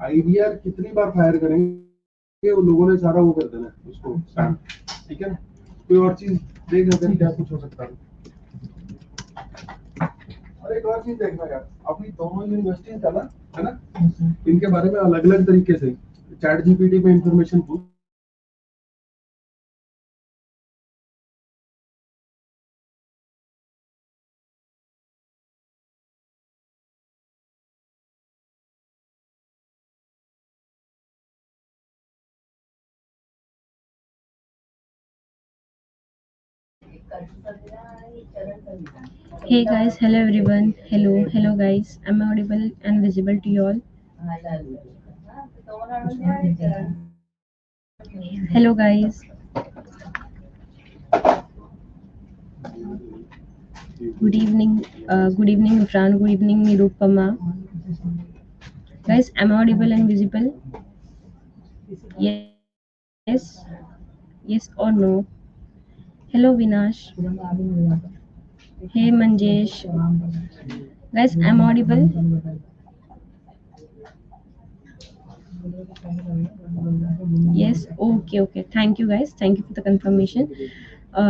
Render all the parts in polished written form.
IVR कितनी बार fire करेंगे, वो लोगों ने सारा वो कर देना है उसको स्पैम, ठीक है ना। कोई और चीज देख लेते हैं क्या कुछ हो सकता है। और एक और चीज देखना यार, अपनी दोनों यूनिवर्सिटीज का ना, है ना, इनके बारे में अलग अलग तरीके से चैट जीपीटी पे इंफॉर्मेशन पूछ, Hey guys, hello everyone. Hello guys. Am I audible and visible to you all? Hello guys. Good evening. Good evening, Ifran. Good evening, Nirupama. Guys, am I audible and visible? Yes. Yes or no? Hello Vinash. Hey Manjesh. Guys, am I audible? Yes, okay. Thank you, guys. Thank you for the confirmation.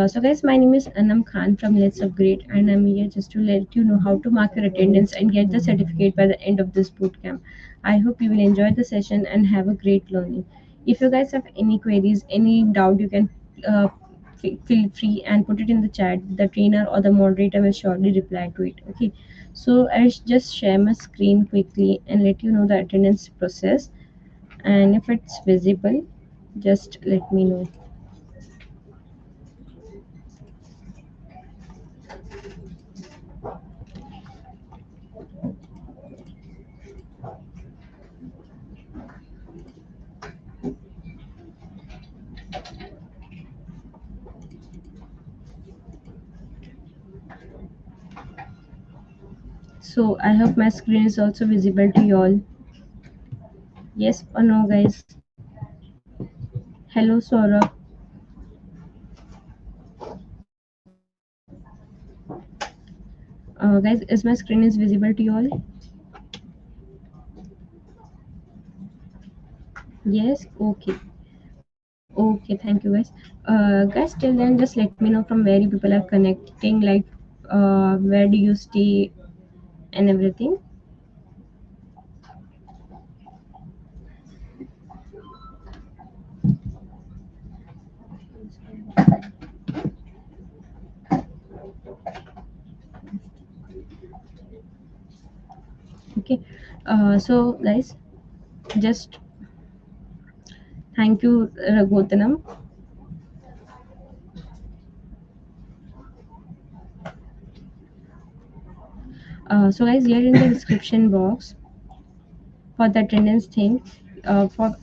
So, guys, my name is Anam Khan from LetsUpgrade, and I'm here just to let you know how to mark your attendance and get the certificate by the end of this bootcamp. I hope you will enjoy the session and have a great learning. If you guys have any queries, any doubt, you can feel free and put it in the chat. The trainer or the moderator will surely reply to it. Okay. So, I'll just share my screen quickly and let you know the attendance process, and if it's visible, just let me know. So I hope my screen is also visible to you all. Yes or no, guys? Hello, Saurabh. Guys, is my screen is visible to you all? Yes. Okay. Thank you, guys. Guys, till then, just let me know from where you people are connecting. Like, where do you stay and everything. Okay. So, guys, just thank you, Raghutanam. So, guys, here in the description box for the attendance thing, for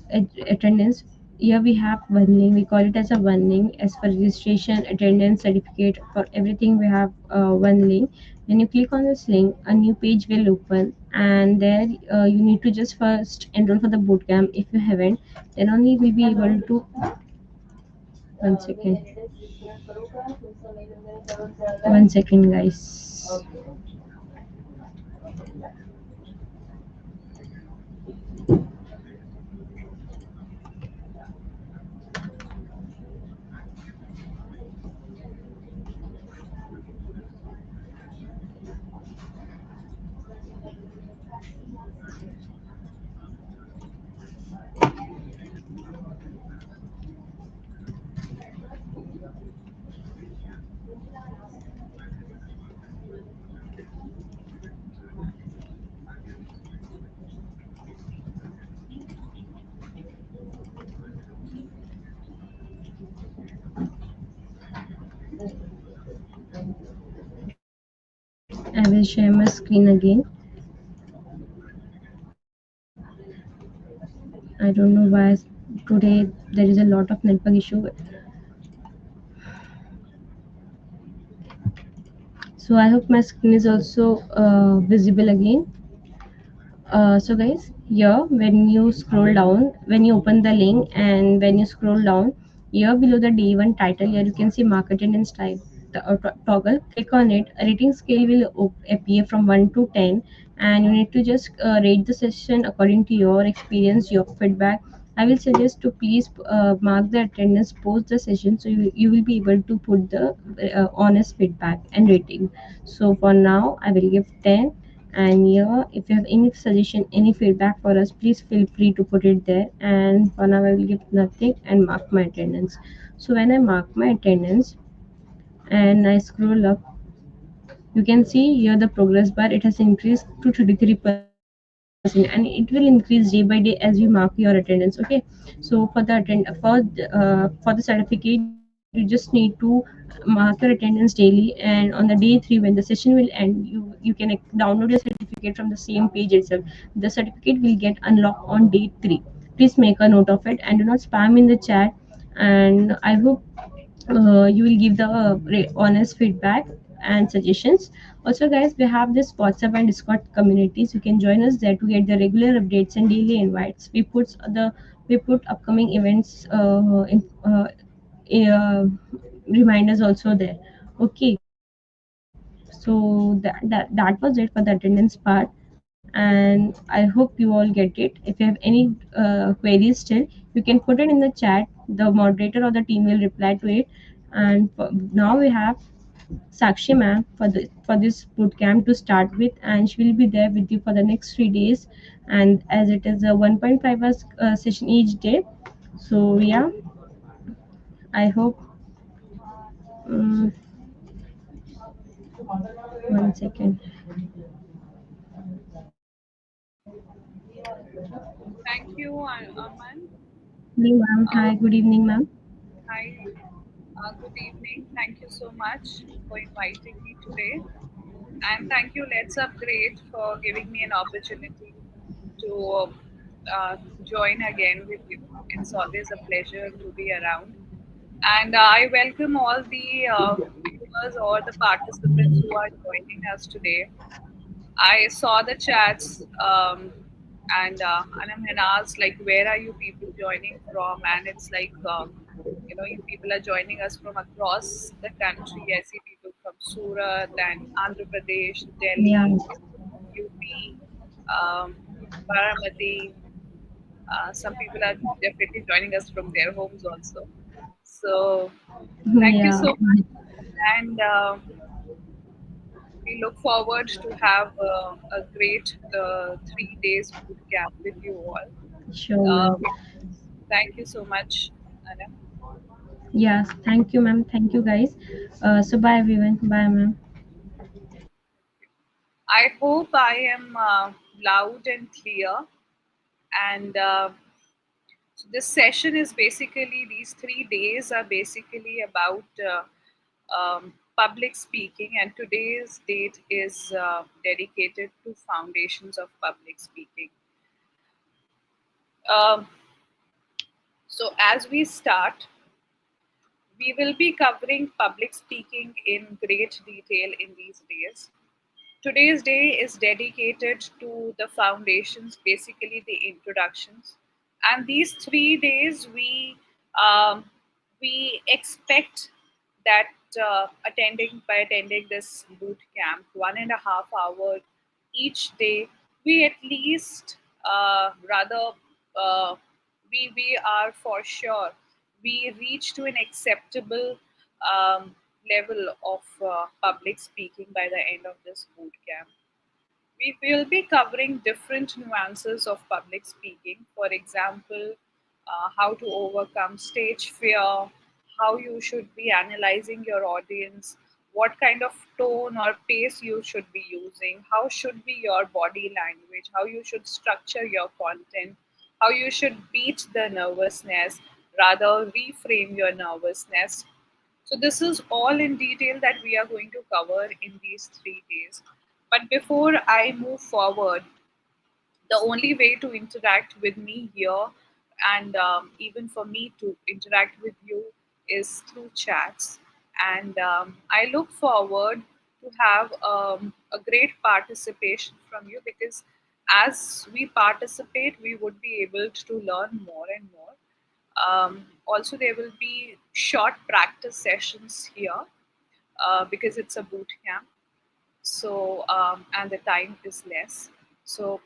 attendance, here we have one link. We call it as a one link. As for registration, attendance, certificate, for everything we have one link. When you click on this link, a new page will open, and there you need to just first enroll for the bootcamp. If you haven't, then only we'll be able to. 1 second. 1 second, guys. I will share my screen again. I don't know why today there is a lot of network issue. So I hope my screen is also visible again. So guys, here when you scroll down, when you open the link and when you scroll down, here below the day one title, here you can see mark attendance type. The toggle, click on it. A rating scale will appear from 1 to 10. and you need to just rate the session according to your experience, your feedback. I will suggest to please mark the attendance post the session, so you will be able to put the honest feedback and rating. So for now I will give 10. And yeah, if you have any suggestion, any feedback for us, please feel free to put it there. And for now I will give nothing and mark my attendance. So when I mark my attendance and I scroll up, you can see here the progress bar, it has increased to 33%, and it will increase day by day as you mark your attendance. Okay, so for the for the certificate, you just need to mark your attendance daily, and on the day 3 when the session will end, you can download your certificate from the same page itself. The certificate will get unlocked on day 3. Please make a note of it and do not spam in the chat. And I hope you will give the honest feedback and suggestions. Also guys, we have this WhatsApp and Discord communities. You can join us there to get the regular updates and daily invites. We put upcoming events uh, reminders also there. Okay, so that was it for the attendance part, and I hope you all get it. If you have any queries still, you can put it in the chat. The moderator or the team will reply to it. And now we have Sakshi ma'am for this bootcamp to start with, and she will be there with you for the next 3 days. And as it is a 1.5 hours session each day, so yeah, I hope. Um, 1 second. Thank you, Aman. Evening, ma'am. Uh, Hi, good evening, ma'am. Hi, good evening. Thank you so much for inviting me today. And thank you, Let's Upgrade, for giving me an opportunity to join again with you. It's always a pleasure to be around. And I welcome all the viewers or the participants who are joining us today. I saw the chats, and I'm been asked like, where are you people joining from? And it's like, you people are joining us from across the country. I see people from Surat and Andhra Pradesh, Yeah. Delhi, UP, um, Baramati. Some people are definitely joining us from their homes also. So thank you Yeah. so much, and we look forward to have a great 3 days boot camp with you all. Sure, ma'am. We, thank you so much, Anna. Yes, thank you, ma'am. Thank you, guys. So bye, everyone. Bye, ma'am. I hope I am loud and clear. And so this session is basically, these 3 days are basically about public speaking, and today's date is dedicated to foundations of public speaking. Um, so as we start, we will be covering public speaking in great detail in these days. Today's day is dedicated to the foundations, basically the introductions. And these 3 days, we expect that by attending this boot camp, 1.5 hour each day, we at least rather uh, we are for sure we reach to an acceptable level of public speaking by the end of this boot camp. We will be covering different nuances of public speaking. For example, how to overcome stage fear, how you should be analyzing your audience, what kind of tone or pace you should be using, how should be your body language, how you should structure your content, how you should beat the nervousness, rather reframe your nervousness. So, this is all in detail that we are going to cover in these 3 days. But before I move forward, the only way to interact with me here and even for me to interact with you is through chats. And I look forward to have a great participation from you, because as we participate, we would be able to learn more and more. Also, there will be short practice sessions here because it's a boot camp. So and the time is less. So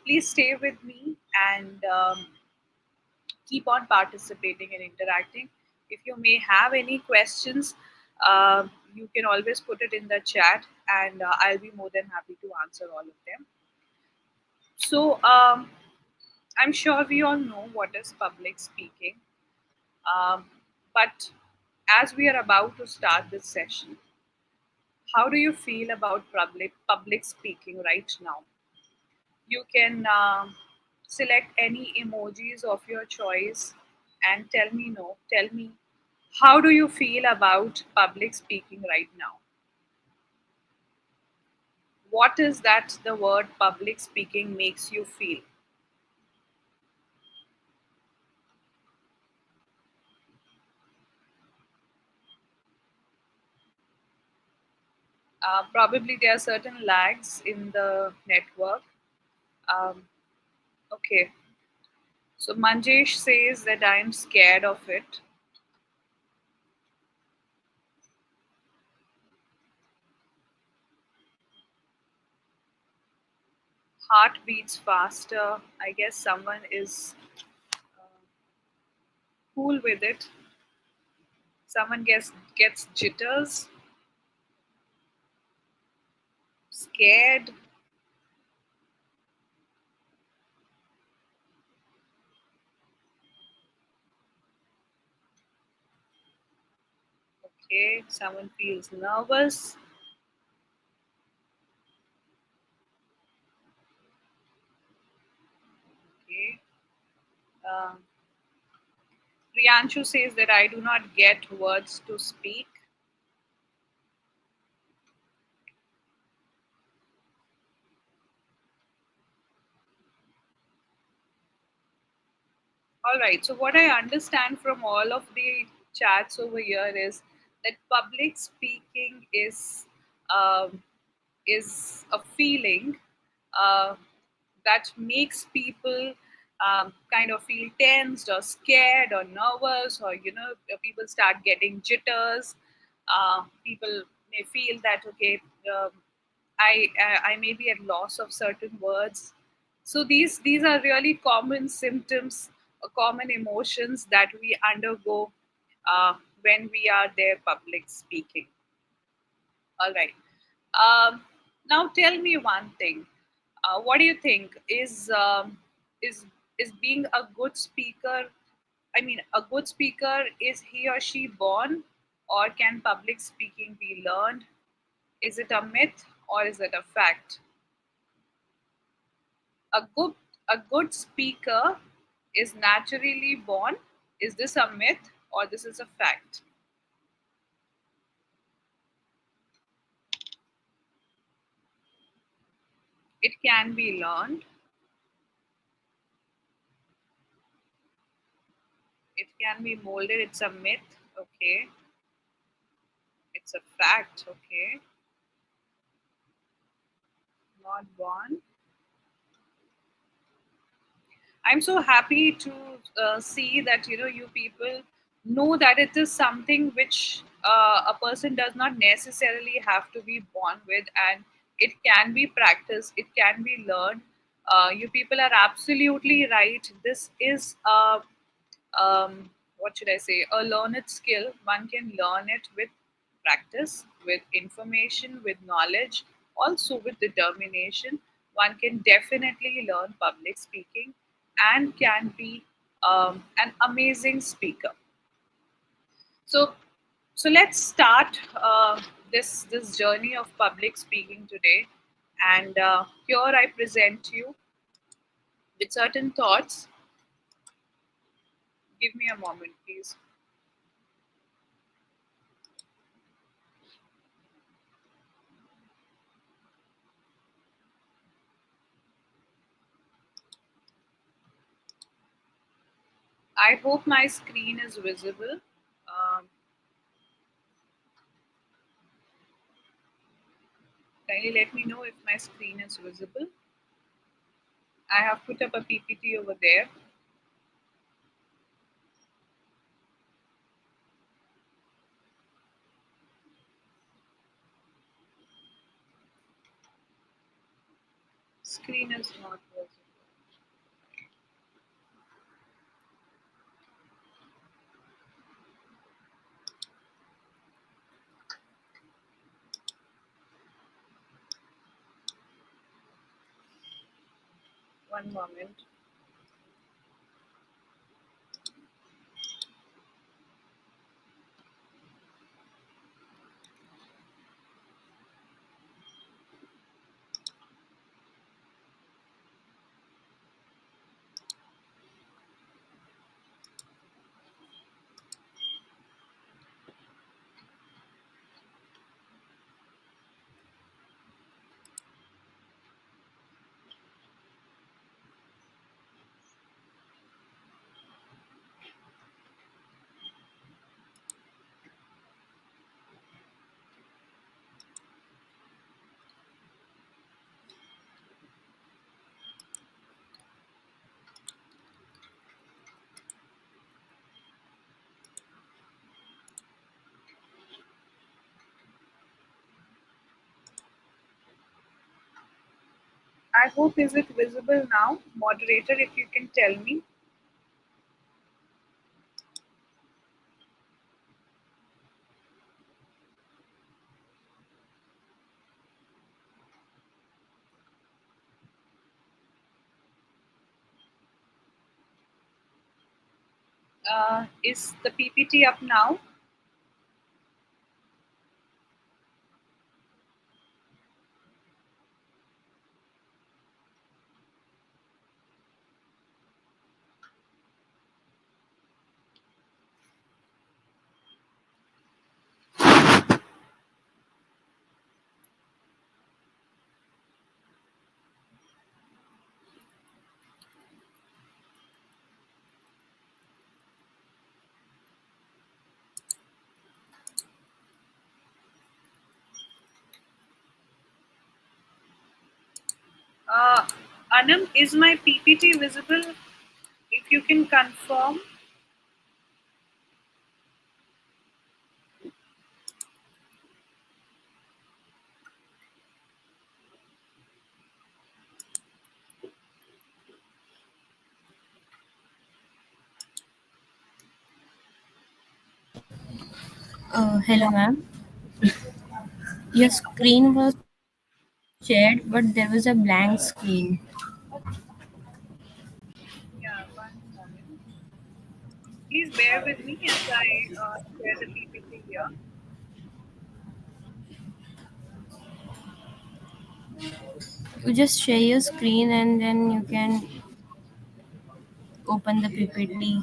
please stay with me and keep on participating and interacting. If you may have any questions, you can always put it in the chat, and I'll be more than happy to answer all of them. So I'm sure we all know what is public speaking, um, but as we are about to start this session, how do you feel about public speaking right now? You can select any emojis of your choice and tell me how do you feel about public speaking right now? What is that the word public speaking makes you feel? Probably there are certain lags in the network. Um, okay, so Manjesh says that I'm scared of it. Heart beats faster. I guess someone is cool with it. Someone gets jitters, scared. Okay, someone feels nervous. Okay. Um, Priyanshu says that I do not get words to speak. All right. So what I understand from all of the chats over here is that public speaking um, is a feeling uh, that makes people kind of feel tensed or scared or nervous, or people start getting jitters. People may feel that okay, um, I may be at loss of certain words. So these are really common symptoms or common emotions that we undergo when we are there public speaking. All right. Um, Now tell me one thing. What do you think is is being a good speaker? I mean, a good speaker, is he or she born, or can public speaking be learned? Is it a myth or is it a fact? A good speaker is naturally born. Is this a myth or this is a fact? It can be learned. It can be molded. It's a myth. Okay. It's a fact. Okay. Not born. I'm so happy to see that you people know that it is something which a person does not necessarily have to be born with, and it can be practiced, it can be learned. You people are absolutely right. This is a what should I say, a learned skill. One can learn it with practice, with information, with knowledge, also with determination. One can definitely learn public speaking and can be an amazing speaker. So, so let's start this journey of public speaking today. And here I present you with certain thoughts. Give me a moment, please. I hope my screen is visible. Um, Kindly let me know if my screen is visible. I have put up a PPT over there. Screen is not visible. One moment. I hope is it visible now? Moderator, if you can tell me. Is the PPT up now? Uh, Anam, is my PPT visible? If you can confirm. Hello, ma'am. Your screen was shared, but there was a blank screen. Yeah, one moment. Please bear with me as I share the PPT here. You just share your screen and then you can open the PPT.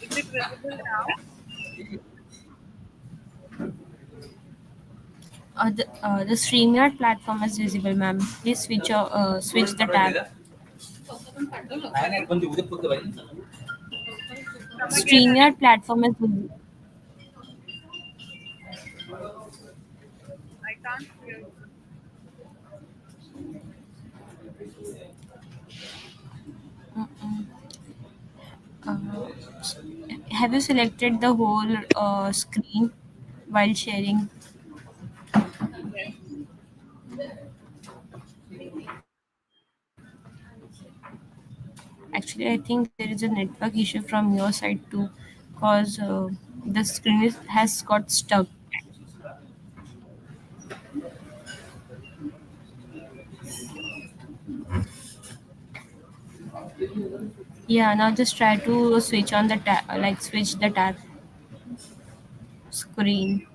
Is it visible now? The StreamYard platform is visible, ma'am. Please switch the tab. Sorry, come again, Anam. StreamYard platform is visible. I can't hear you. Uh, have you selected the whole screen while sharing? Yes. Actually, I think there is a network issue from your side too, because the has got stuck. Yeah, now just try to switch on the tab, like switch the tab screen.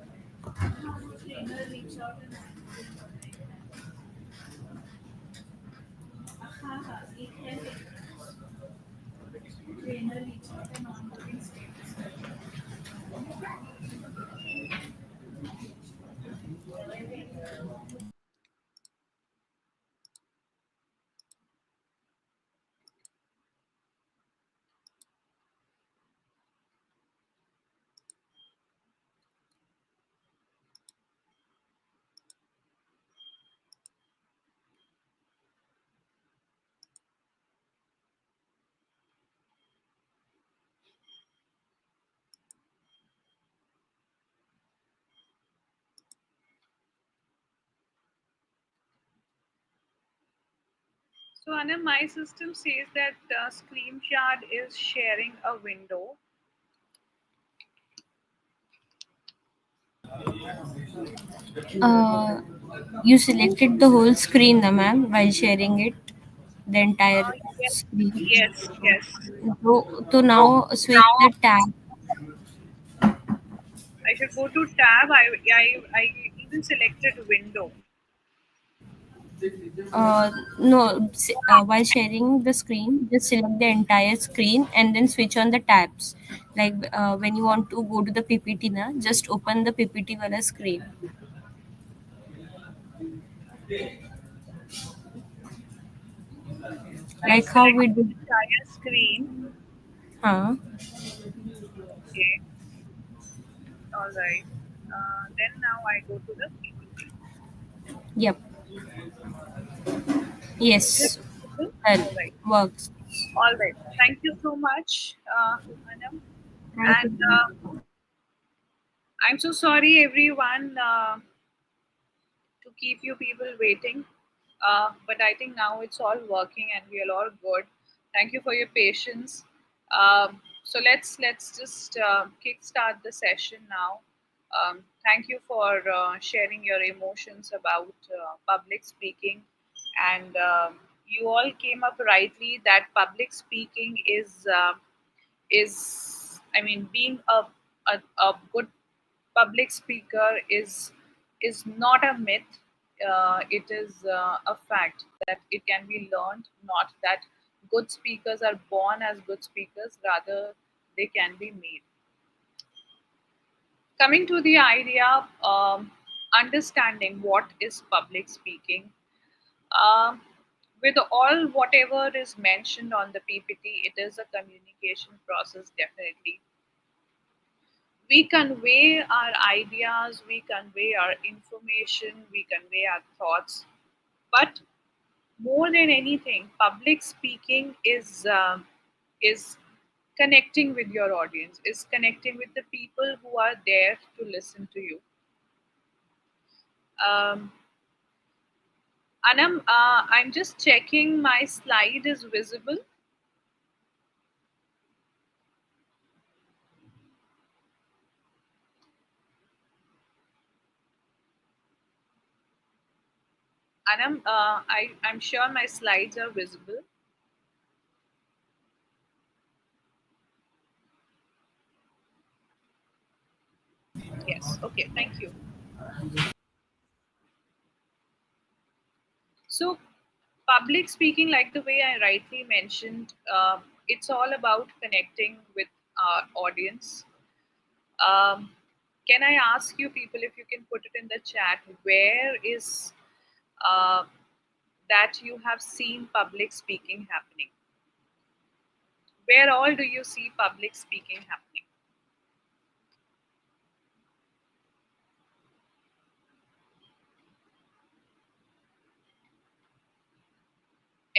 So Anna, my system says that ScreenShot is sharing a window. Uh, you selected the whole screen, na ma'am, while sharing it, the entire Yes, screen. yes, yes. So now switch the tab. I should go to tab. I even selected window. No, while sharing the screen, just select the entire screen and then switch on the tabs. Like when you want to go to the PPT, na, just open the PPT wala screen. I Like how we selected do. entire screen. Huh? Okay, all right. Then now I go to the PPT. Yep. Is it Yes. visible? Done. All right. Works. All right. Thank you so much, Anam. Thank And you. I'm so sorry, everyone, to keep you people waiting. But I think now it's all working and we are all good. Thank you for your patience. So let's just kickstart the session now. Thank you for sharing your emotions about public speaking, and you all came up rightly that public speaking is I mean being a good public speaker is not a myth. It is a fact that it can be learned, not that good speakers are born as good speakers, rather they can be made. Coming to the idea, understanding what is public speaking. um, with all whatever is mentioned on the PPT, it is a communication process, definitely. We convey our ideas, we convey our information, we convey our thoughts. But more than anything, public speaking is connecting with your audience, is connecting with the people who are there to listen to you. Um, Anam, I'm just checking my slide is visible. Anam, I'm sure my slides are visible. Yes. Okay. Thank you. So, public speaking, like the way I rightly mentioned, it's all about connecting with our audience. Um, can I ask you people if you can put it in the chat? Where is uh, that you have seen public speaking happening? Where all do you see public speaking happening?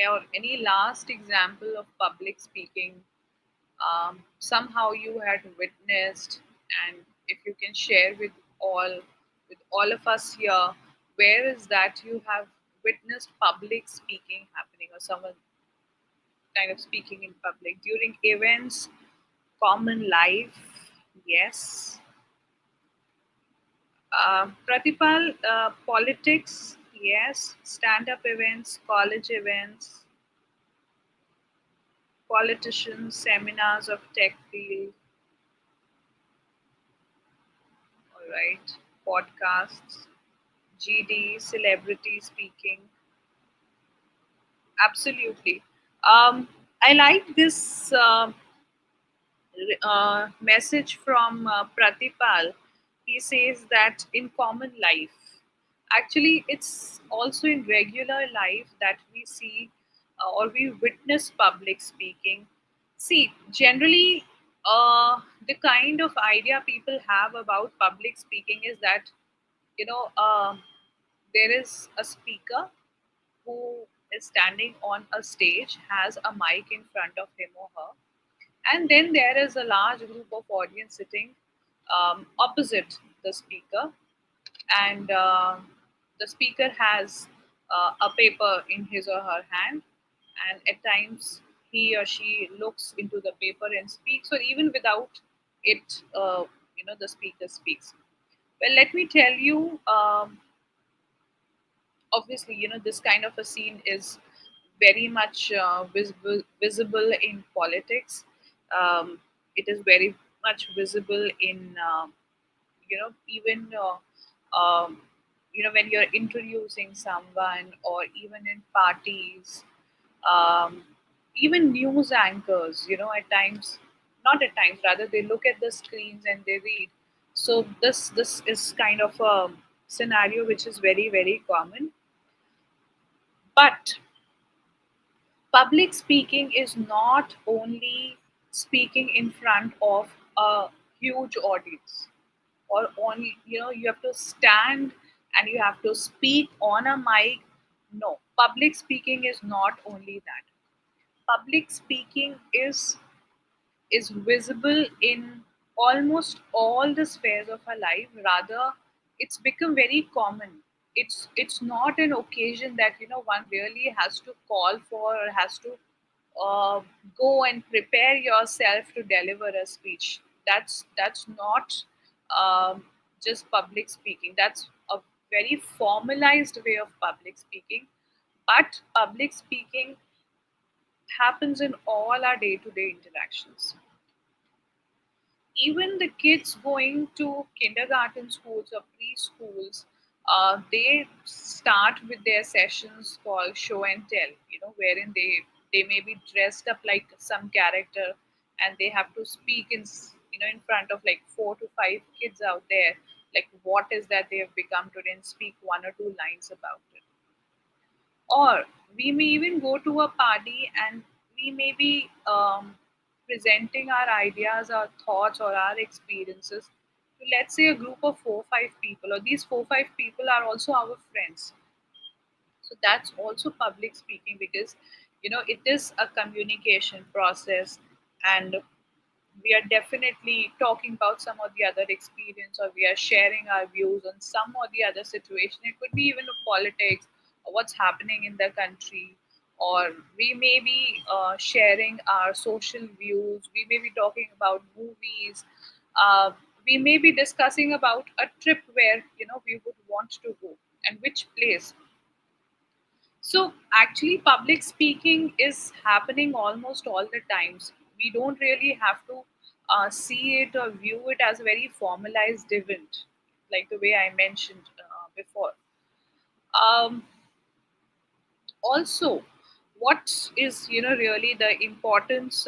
Or any last example of public speaking somehow you had witnessed, and if you can share with all of us here, where is that you have witnessed public speaking happening, or someone kind of speaking in public during events, common life? Yes. Pratipal, politics? Yes. Stand-up events, college events, politicians, seminars of tech field. All right. Podcasts, GD, celebrity speaking. Absolutely. I like this message from Pratipal. He says that in common life, actually, it's also in regular life that we see or we witness public speaking. See, generally, the kind of idea people have about public speaking is that, you know, there is a speaker who is standing on a stage, has a mic in front of him or her, and then there is a large group of audience sitting opposite the speaker, and the speaker has a paper in his or her hand, and at times he or she looks into the paper and speaks, or even without it, the speaker speaks. Well, let me tell you. Obviously, this kind of a scene is very much visible in politics. It is very much visible in even when you're introducing someone, or even in parties, um, even news anchors, at times, not at times, rather they look at the screens and they read. So this is kind of a scenario which is very, very common. But public speaking is not only speaking in front of a huge audience, or only, you have to stand and you have to speak on a mic. No, public speaking is not only that. Public speaking is visible in almost all the spheres of our life. Rather, it's become very common. It's not an occasion that one really has to call for, or has to uh, go and prepare yourself to deliver a speech. That's not just public speaking. That's a very formalized way of public speaking. But public speaking happens in all our day-to-day interactions. Even the kids going to kindergarten schools or preschools, they start with their sessions called show and tell, wherein they may be dressed up like some character, and they have to speak in front of like 4 to 5 kids out there, like what is that they have become today, and speak one or two lines about it. Or we may even go to a party and we may be presenting our ideas, our thoughts, or our experiences to, let's say, a group of 4 5 people, or these 4 5 people are also our friends. So that's also public speaking, because it is a communication process, and we are definitely talking about some or the other experience, or we are sharing our views on some or the other situation. It could be even of politics, or what's happening in the country, or we may be sharing our social views. We may be talking about movies. uh, we may be discussing about a trip where we would want to go, and which place. So actually, public speaking is happening almost all the times. We don't really have to see it or view it as a very formalized event, like the way I mentioned before. Um, Also, what is really the importance?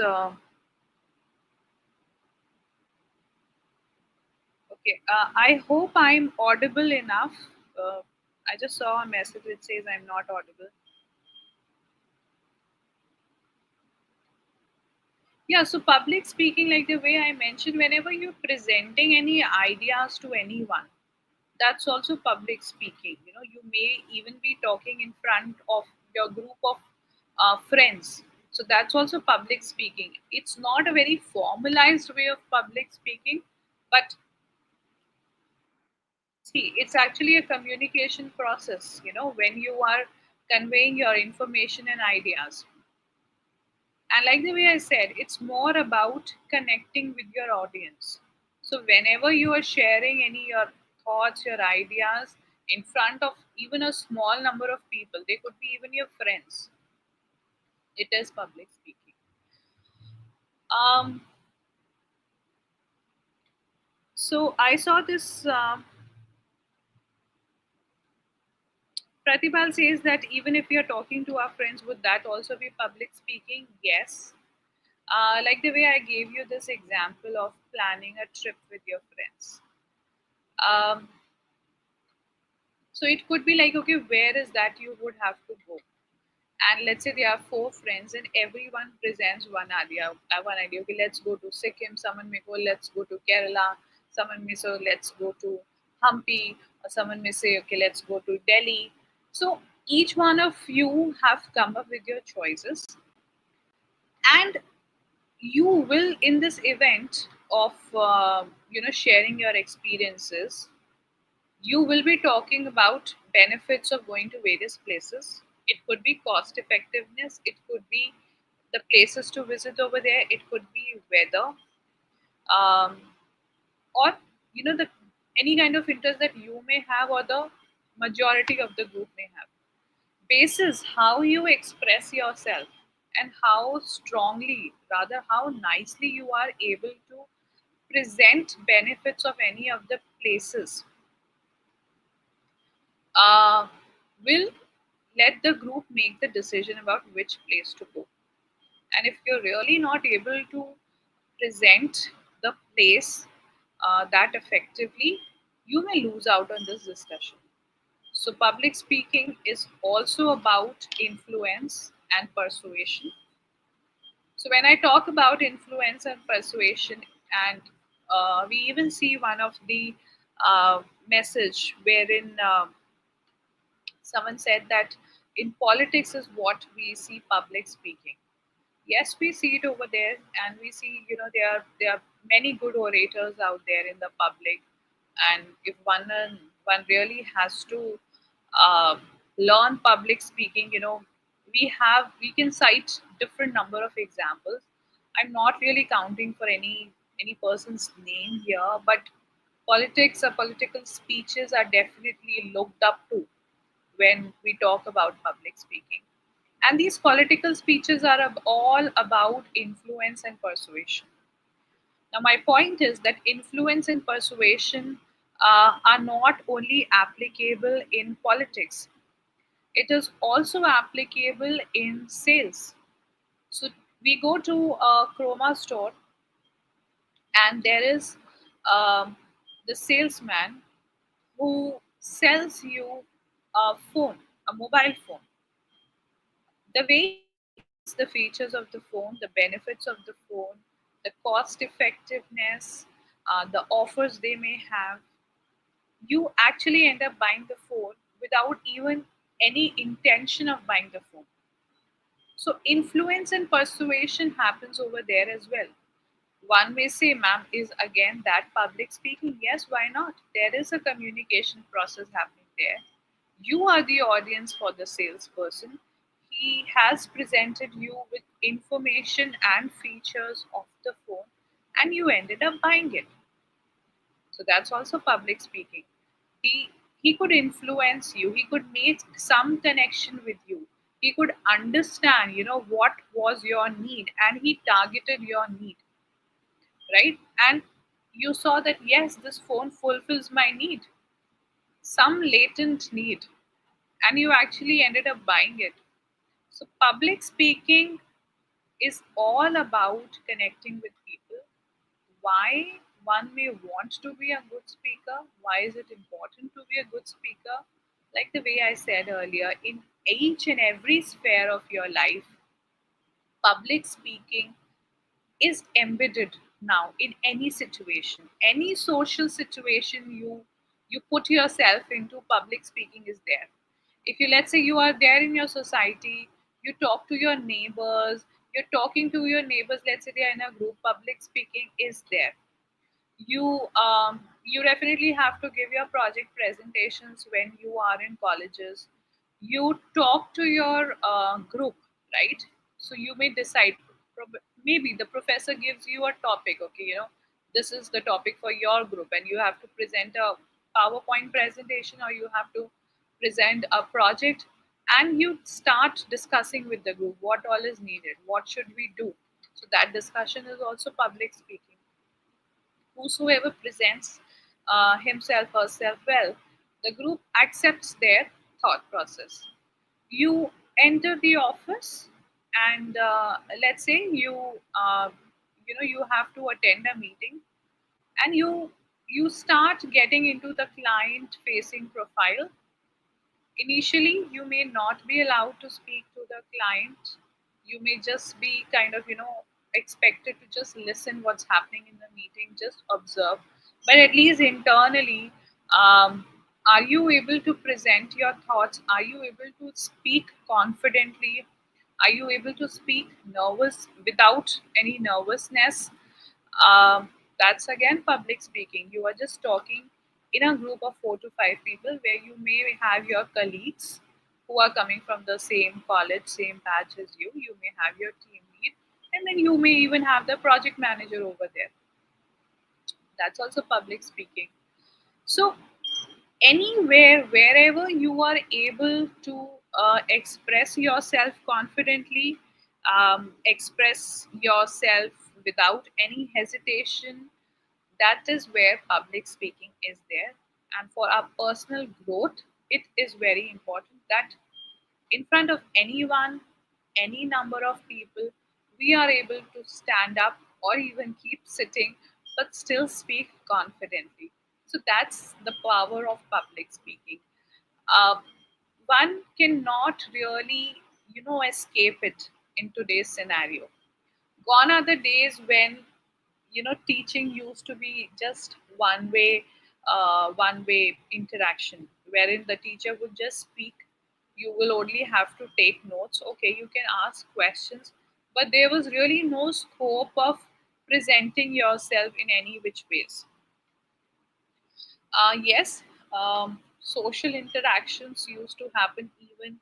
Okay, I hope I'm audible enough. Uh, I just saw a message which says I'm not audible. Yeah, so public speaking, like the way I mentioned, whenever you're presenting any ideas to anyone, that's also public speaking. You may even be talking in front of your group of friends. So that's also public speaking. It's not a very formalized way of public speaking, but see, it's actually a communication process, when you are conveying your information and ideas. And like the way I said, it's more about connecting with your audience. So whenever you are sharing any your thoughts, your ideas in front of even a small number of people, they could be even your friends. It is public speaking. Um, so I saw this. Pratibal says that even if we are talking to our friends, would that also be public speaking? Yes. Like the way I gave you this example of planning a trip with your friends. Um, So it could be like, okay, where is that you would have to go? And let's say there are 4 friends and everyone presents one idea. One idea. Okay, let's go to Sikkim. Someone may go, let's go to Kerala. Someone may say, let's go to Hampi. Or someone may say, okay, let's go to Delhi. So each one of you have come up with your choices, and you will, in this event of sharing your experiences, you will be talking about benefits of going to various places. It could be cost effectiveness, it could be the places to visit over there, it could be weather, um, or the any kind of interest that you may have or the majority of the group may have. Basis how you express yourself and how strongly, rather how nicely you are able to present benefits of any of the places, uh, will let the group make the decision about which place to go. And if you're really not able to present the place that effectively, you may lose out on this discussion. So, public speaking is also about influence and persuasion. So, when I talk about influence and persuasion, and we even see one of the message wherein someone said that in politics is what we see public speaking. Yes, we see it over there, and we see there are many good orators out there in the public, and if one really has to uh, learn public speaking, we can cite different number of examples. I'm not really counting for any person's name here, but politics or political speeches are definitely looked up to when we talk about public speaking. And these political speeches are all about influence and persuasion. Now, my point is that influence and persuasion are not only applicable in politics, it is also applicable in sales. So, we go to a chroma store, and there is um, the salesman who sells you a phone, a mobile phone. The way he explains the features of the phone, the benefits of the phone, the cost effectiveness, the offers they may have, you actually end up buying the phone without even any intention of buying the phone. So, influence and persuasion happens over there as well. One may say, ma'am, is again that public speaking? Yes, why not? There is a communication process happening there. You are the audience for the salesperson. He has presented you with information and features of the phone, and you ended up buying it. So that's also public speaking. He could influence you. He could make some connection with you. He could understand, what was your need, and he targeted your need, right? And you saw that yes, this phone fulfills my need, some latent need, and you actually ended up buying it. So, public speaking is all about connecting with people. Why one may want to be a good speaker? Why is it important to be a good speaker? Like the way I said earlier, in each and every sphere of your life, public speaking is embedded now in any situation, any social situation you put yourself into. Public speaking is there. If you, let's say, you are there in your society, you talk to your neighbors, you're talking to your neighbors, let's say they are in a group, public speaking is there. You definitely have to give your project presentations when you are in colleges. You talk to your group, right? So you may decide, maybe the professor gives you a topic. Okay, this is the topic for your group, and you have to present a PowerPoint presentation, or you have to present a project, and you start discussing with the group what all is needed, what should we do. So that discussion is also public speaking. Whosoever presents himself or herself well, the group accepts their thought process. You enter the office, and let's say you have to attend a meeting, and you start getting into the client facing profile. Initially, you may not be allowed to speak to the client. You may just be kind of expected to just listen what's happening in the meeting, just observe. But at least internally, um, are you able to present your thoughts? Are you able to speak confidently? Are you able to speak nervous without any nervousness? That's again public speaking. You are just talking in a group of 4 to 5 people, where you may have your colleagues who are coming from the same college, same batch as you. You may have your team lead, and then you may even have the project manager over there. That's also public speaking. So anywhere, wherever you are able to express yourself confidently, express yourself without any hesitation, that is where public speaking is there. And for our personal growth, it is very important that in front of anyone, any number of people, we are able to stand up or even keep sitting but still speak confidently. So that's the power of public speaking. Uh, One cannot really, escape it in today's scenario. Gone are the days when teaching used to be just one way interaction, wherein the teacher would just speak. You will only have to take notes. Okay, you can ask questions, but there was really no scope of presenting yourself in any which ways. Yes, social interactions used to happen even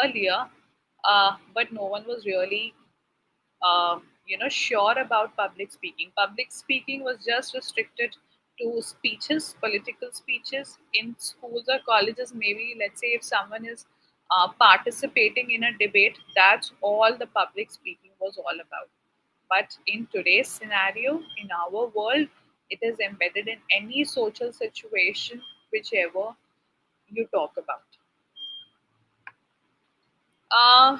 earlier, but no one was really sure about public speaking. Public speaking was just restricted to speeches, political speeches in schools or colleges. Maybe, let's say, if someone is participating in a debate, that's all the public speaking was all about. But in today's scenario, in our world, it is embedded in any social situation, whichever you talk about. Uh,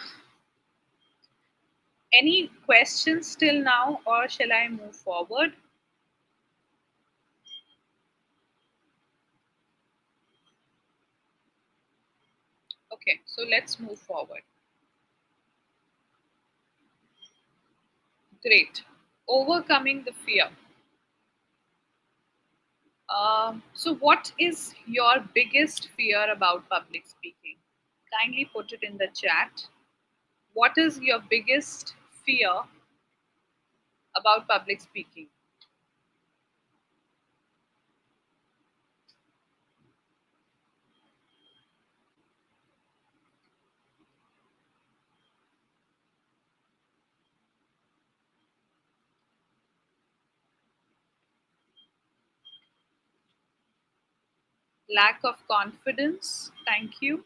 any questions till now, or shall I move forward? Okay, so let's move forward. Great. Overcoming the fear. So, what is your biggest fear about public speaking? Kindly put it in the chat. What is your biggest fear about public speaking? Lack of confidence. Thank you.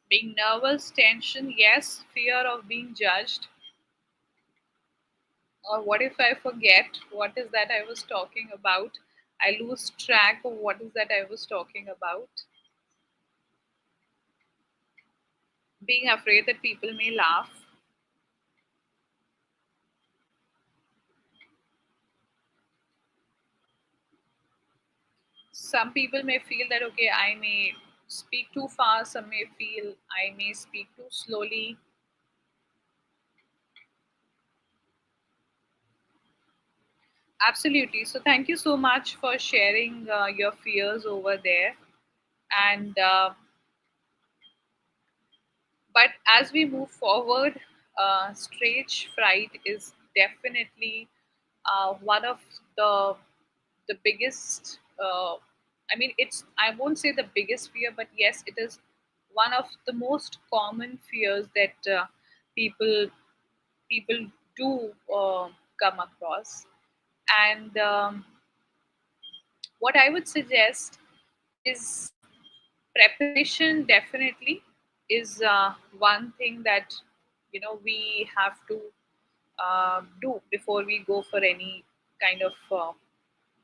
Being nervous, tension, yes. Fear of being judged. Or what if I forget what is that I was talking about? I lose track of what is that I was talking about. Being afraid that people may laugh. Some people may feel that, okay, I may speak too fast, some may feel I may speak too slowly. Absolutely. So, thank you so much for sharing your fears over there. And but as we move forward, stage fright is definitely one of the biggest. I mean, it's I won't say the biggest fear, but yes, it is one of the most common fears that people people do come across. And what I would suggest is preparation. Definitely is one thing that we have to do before we go for any kind of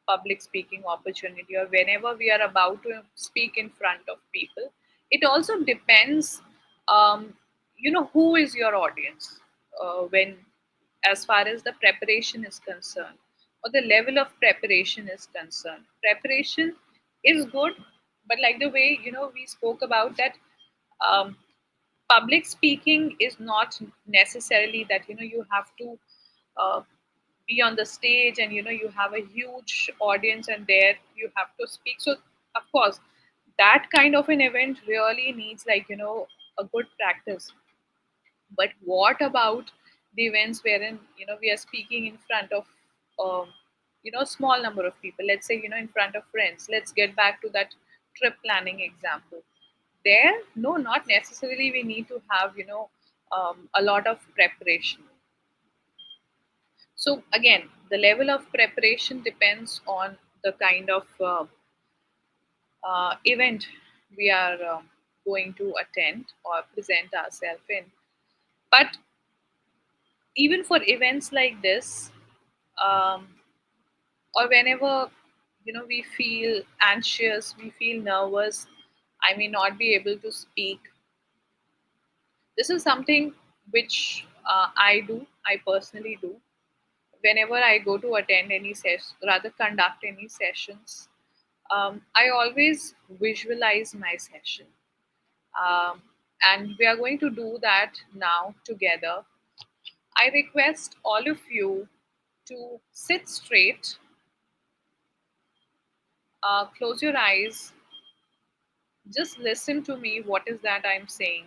public speaking opportunity, or whenever we are about to speak in front of people. It also depends, who is your audience, when as far as the preparation is concerned, or the level of preparation is concerned. Preparation is good, but like the way we spoke about that, um, public speaking is not necessarily that you have to uh, be on the stage and you have a huge audience and there you have to speak. So of course that kind of an event really needs, like, a good practice. But what about the events wherein we are speaking in front of small number of people. Let's say in front of friends. Let's get back to that trip planning example. There, no, not necessarily we need to have a lot of preparation. So again, the level of preparation depends on the kind of event we are going to attend or present ourselves in. But even for events like this, um, or whenever we feel anxious, we feel nervous, I may not be able to speak. This is something which I personally do whenever I go to attend any session, rather conduct any sessions. I always visualize my session. um, and we are going to do that now together. I request all of you to sit straight, close your eyes, just listen to me, what is that I'm saying,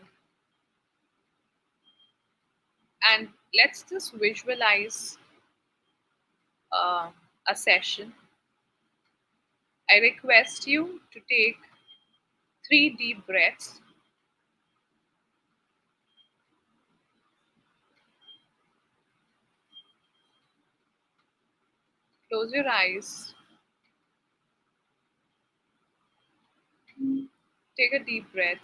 and let's just visualize uh, a session. I request you to take 3 deep breaths. Close your eyes, take a deep breath,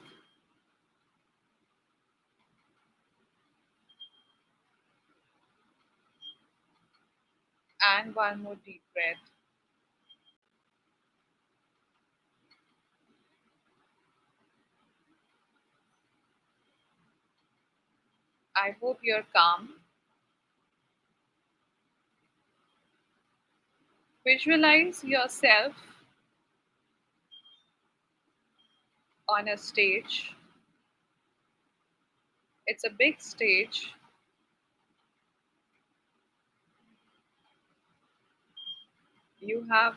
and one more deep breath. I hope you're calm. Visualize yourself on a stage. It's a big stage. You have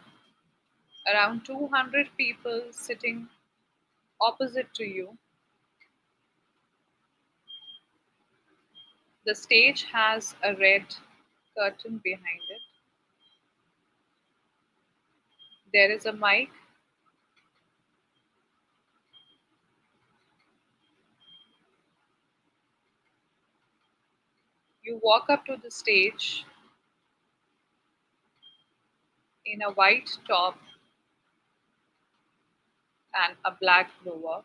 around 200 people sitting opposite to you. The stage has a red curtain behind it. There is a mic. You walk up to the stage in a white top and a black blower.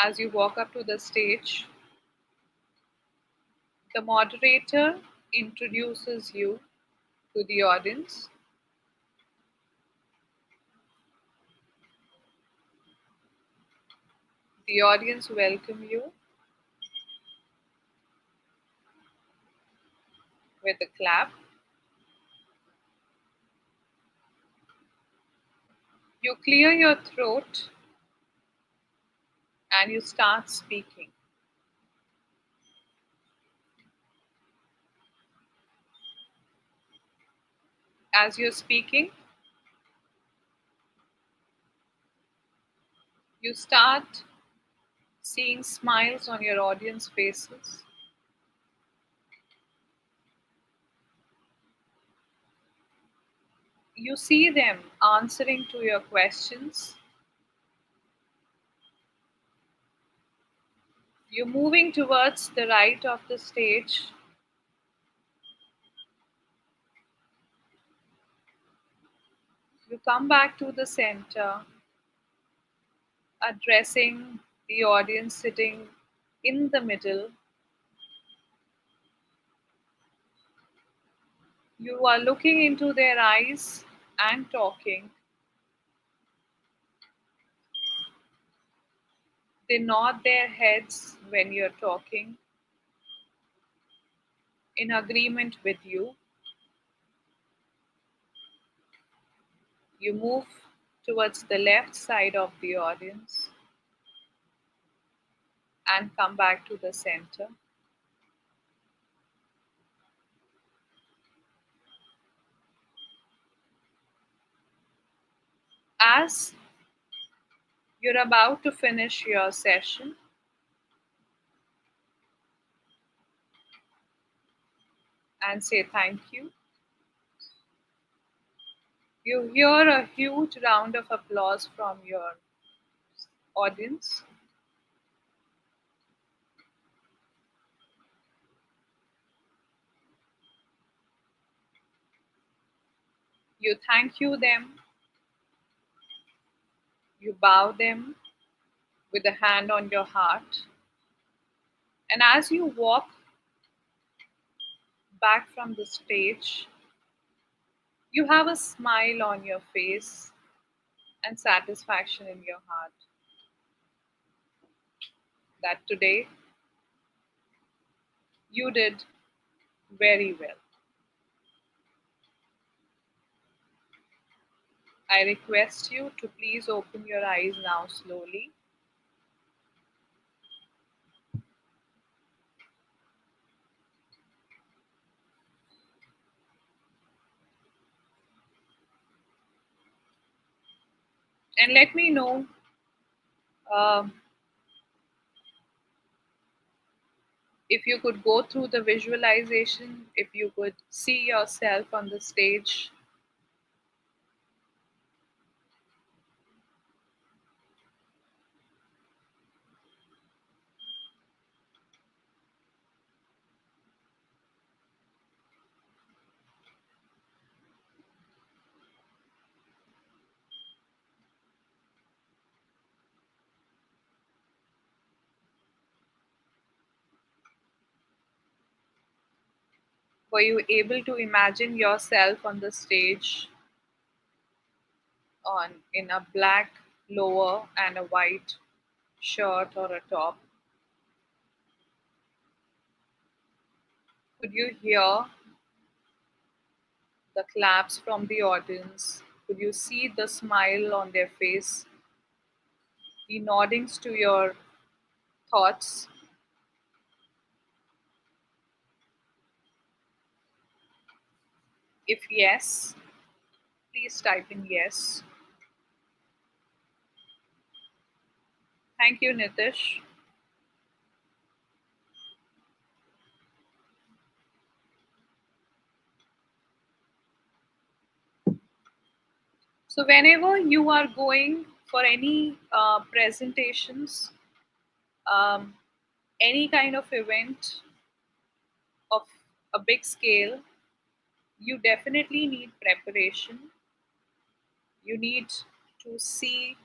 As you walk up to the stage, the moderator introduces you to the audience. The audience welcome you with a clap. You clear your throat and you start speaking. As you're speaking, you start seeing smiles on your audience faces. You see them answering to your questions. You're moving towards the right of the stage. You come back to the center, addressing the audience sitting in the middle. You are looking into their eyes and talking. They nod their heads when you're talking in agreement with you. You move towards the left side of the audience and come back to the center. As You're about to finish your session and say thank you. You hear a huge round of applause from your audience. You thank you them, you bow them with a hand on your heart. And as you walk back from the stage, you have a smile on your face and satisfaction in your heart that today you did very well. I request you to please open your eyes now slowly and let me know um, if you could go through the visualization, if you could see yourself on the stage. Were you able to imagine yourself on the stage on in a black lower and a white shirt or a top? Could you hear the claps from the audience? Could you see the smile on their face, the noddings to your thoughts? If yes, please type in yes. Thank you, Nitish. So, whenever you are going for any presentations, um, any kind of event of a big scale, you definitely need preparation. You need to see,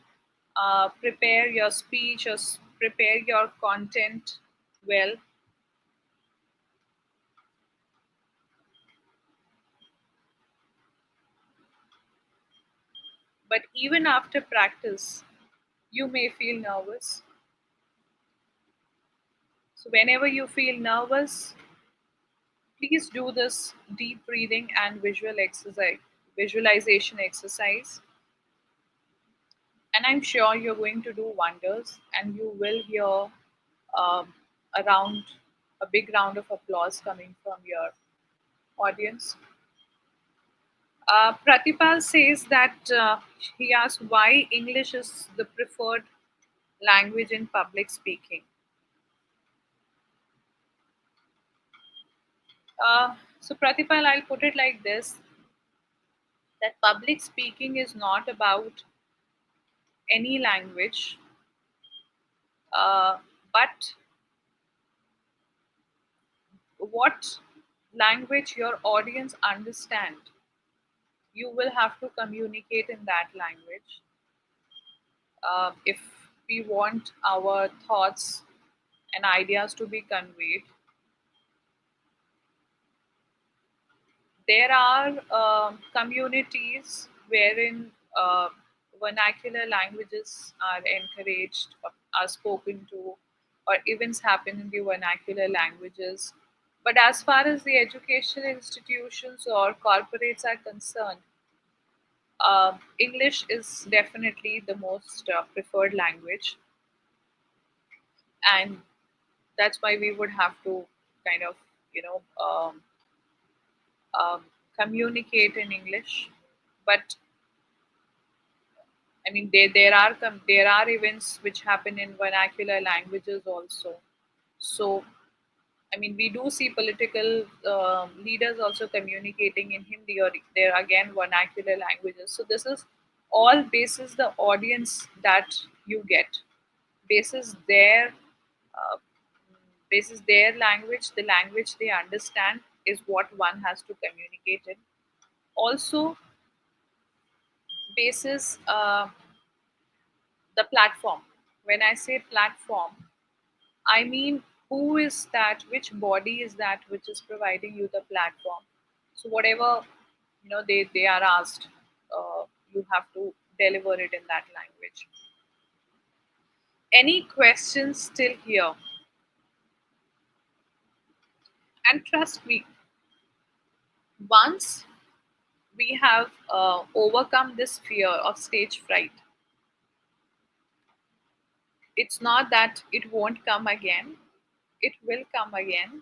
prepare your speech or prepare your content well. But even after practice, you may feel nervous. So, whenever you feel nervous, please do this deep breathing and visualization exercise. And I'm sure you're going to do wonders and you will hear um, around a big round of applause coming from your audience. Pratipal says that he asked why English is the preferred language in public speaking. So, Pratipal, I'll put it like this, that public speaking is not about any language, but what language your audience understand. You will have to communicate in that language. If we want our thoughts and ideas to be conveyed, there are communities wherein vernacular languages are encouraged, or are spoken to, or events happen in the vernacular languages. But as far as the education institutions or corporates are concerned, English is definitely the most preferred language, and that's why we would have to kind of, you know, um, communicate in English. But I mean, there are events which happen in vernacular languages also. So, I mean, we do see political leaders also communicating in Hindi, or there again vernacular languages. So this is all basis the audience that you get, basis their basis their language, the language they understand is what one has to communicate in. Also, basis the platform. When I say platform, I mean, who is that? Which body is that which is providing you the platform? So whatever they are asked, you have to deliver it in that language. Any questions still here? And trust me, once we have overcome this fear of stage fright, it's not that it won't come again. It will come again.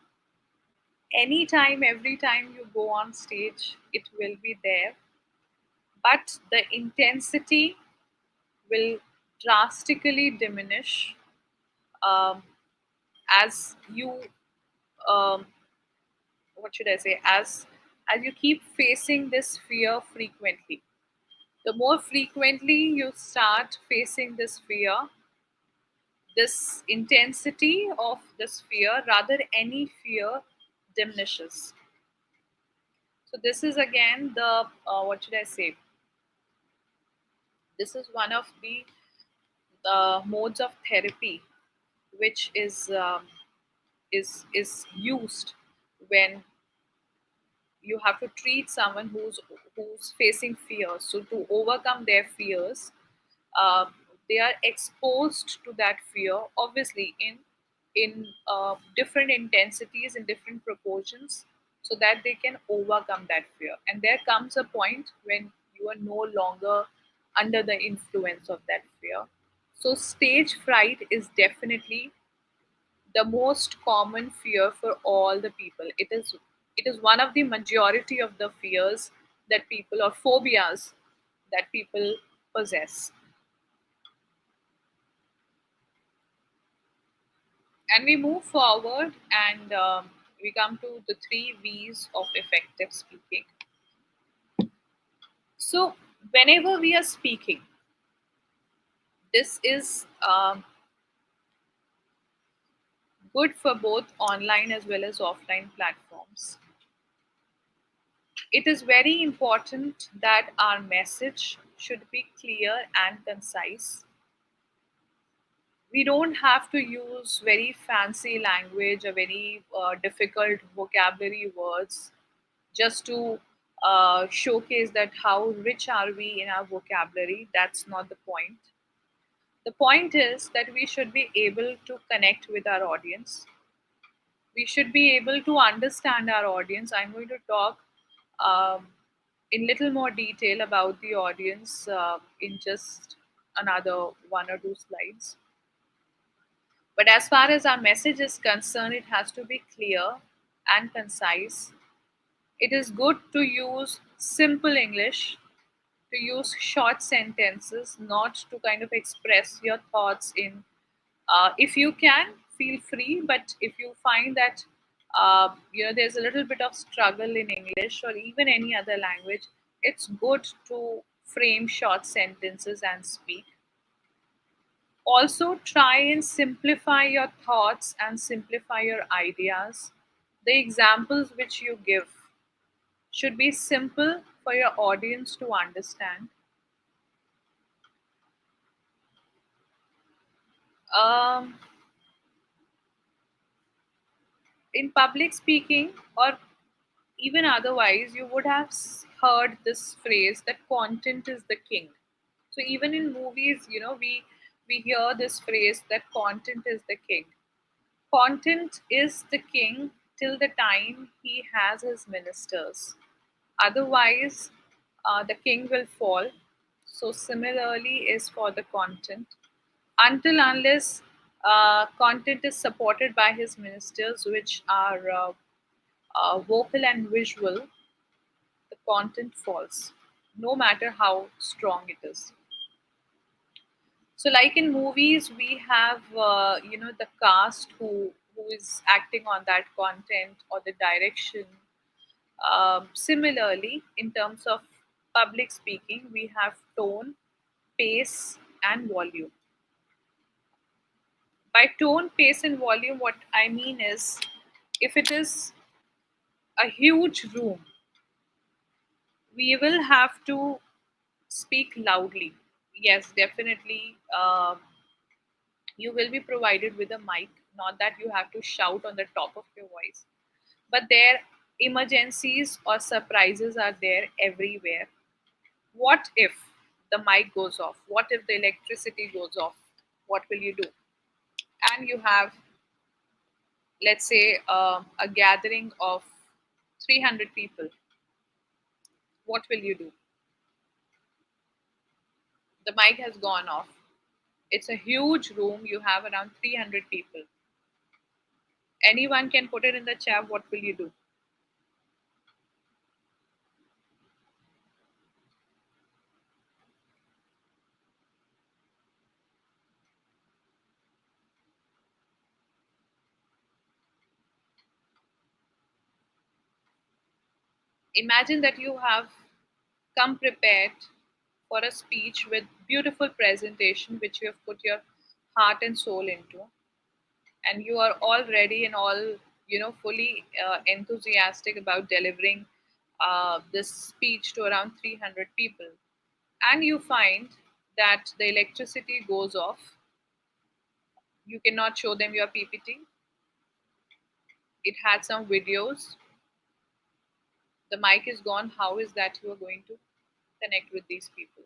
Anytime, every time you go on stage, it will be there, but the intensity will drastically diminish um, as you um, what should I say, as you keep facing this fear frequently. The more frequently you start facing this fear, this intensity of this fear, rather any fear, diminishes. So this is again the what should I say, this is one of the modes of therapy which is used when you have to treat someone who's facing fears. So to overcome their fears, uh, they are exposed to that fear, obviously in different intensities, in different proportions, so that they can overcome that fear. And there comes a point when you are no longer under the influence of that fear. So stage fright is definitely the most common fear for all the people. It is one of the majority of the fears that people, or phobias that people possess. And we move forward, and we come to the three V's of effective speaking. So whenever we are speaking, this is good for both online as well as offline platforms. It is very important that our message should be clear and concise. We don't have to use very fancy language or very difficult vocabulary words just to showcase that how rich are we in our vocabulary. That's not the point. The point is that we should be able to connect with our audience. We should be able to understand our audience. I'm going to talk um, in little more detail about the audience in just another one or two slides. But as far as our message is concerned, it has to be clear and concise. It is good to use simple English, to use short sentences, not to kind of express your thoughts in. If you can, feel free. But if you find that there's a little bit of struggle in English or even any other language, it's good to frame short sentences and speak. Also, try and simplify your thoughts and simplify your ideas. The examples which you give should be simple for your audience to understand. Um, in public speaking, or even otherwise, you would have heard this phrase that content is the king. So even in movies, we hear this phrase that content is the king. Content is the king till the time he has his ministers. Otherwise, the king will fall. So, similarly, is for the content. Until unless content is supported by his ministers, which are vocal and visual, the content falls, no matter how strong it is. So, like in movies, we have the cast who is acting on that content or the direction. Similarly, in terms of public speaking, we have tone, pace, and volume. By tone, pace, and volume, what I mean is if it is a huge room, we will have to speak loudly. Yes, definitely. You will be provided with a mic, not that you have to shout on the top of your voice, but there emergencies or surprises are there everywhere. What if the mic goes off? What if the electricity goes off? What will you do? And you have, let's say, a gathering of 300 people. What will you do? The mic has gone off. It's a huge room. You have around 300 people. Anyone can put it in the chat. What will you do? Imagine that you have come prepared for a speech with beautiful presentation which you have put your heart and soul into, and you are all ready and all fully enthusiastic about delivering this speech to around 300 people, and you find that the electricity goes off. You cannot show them your PPT. It had some videos. The mic is gone. How is that you are going to connect with these people?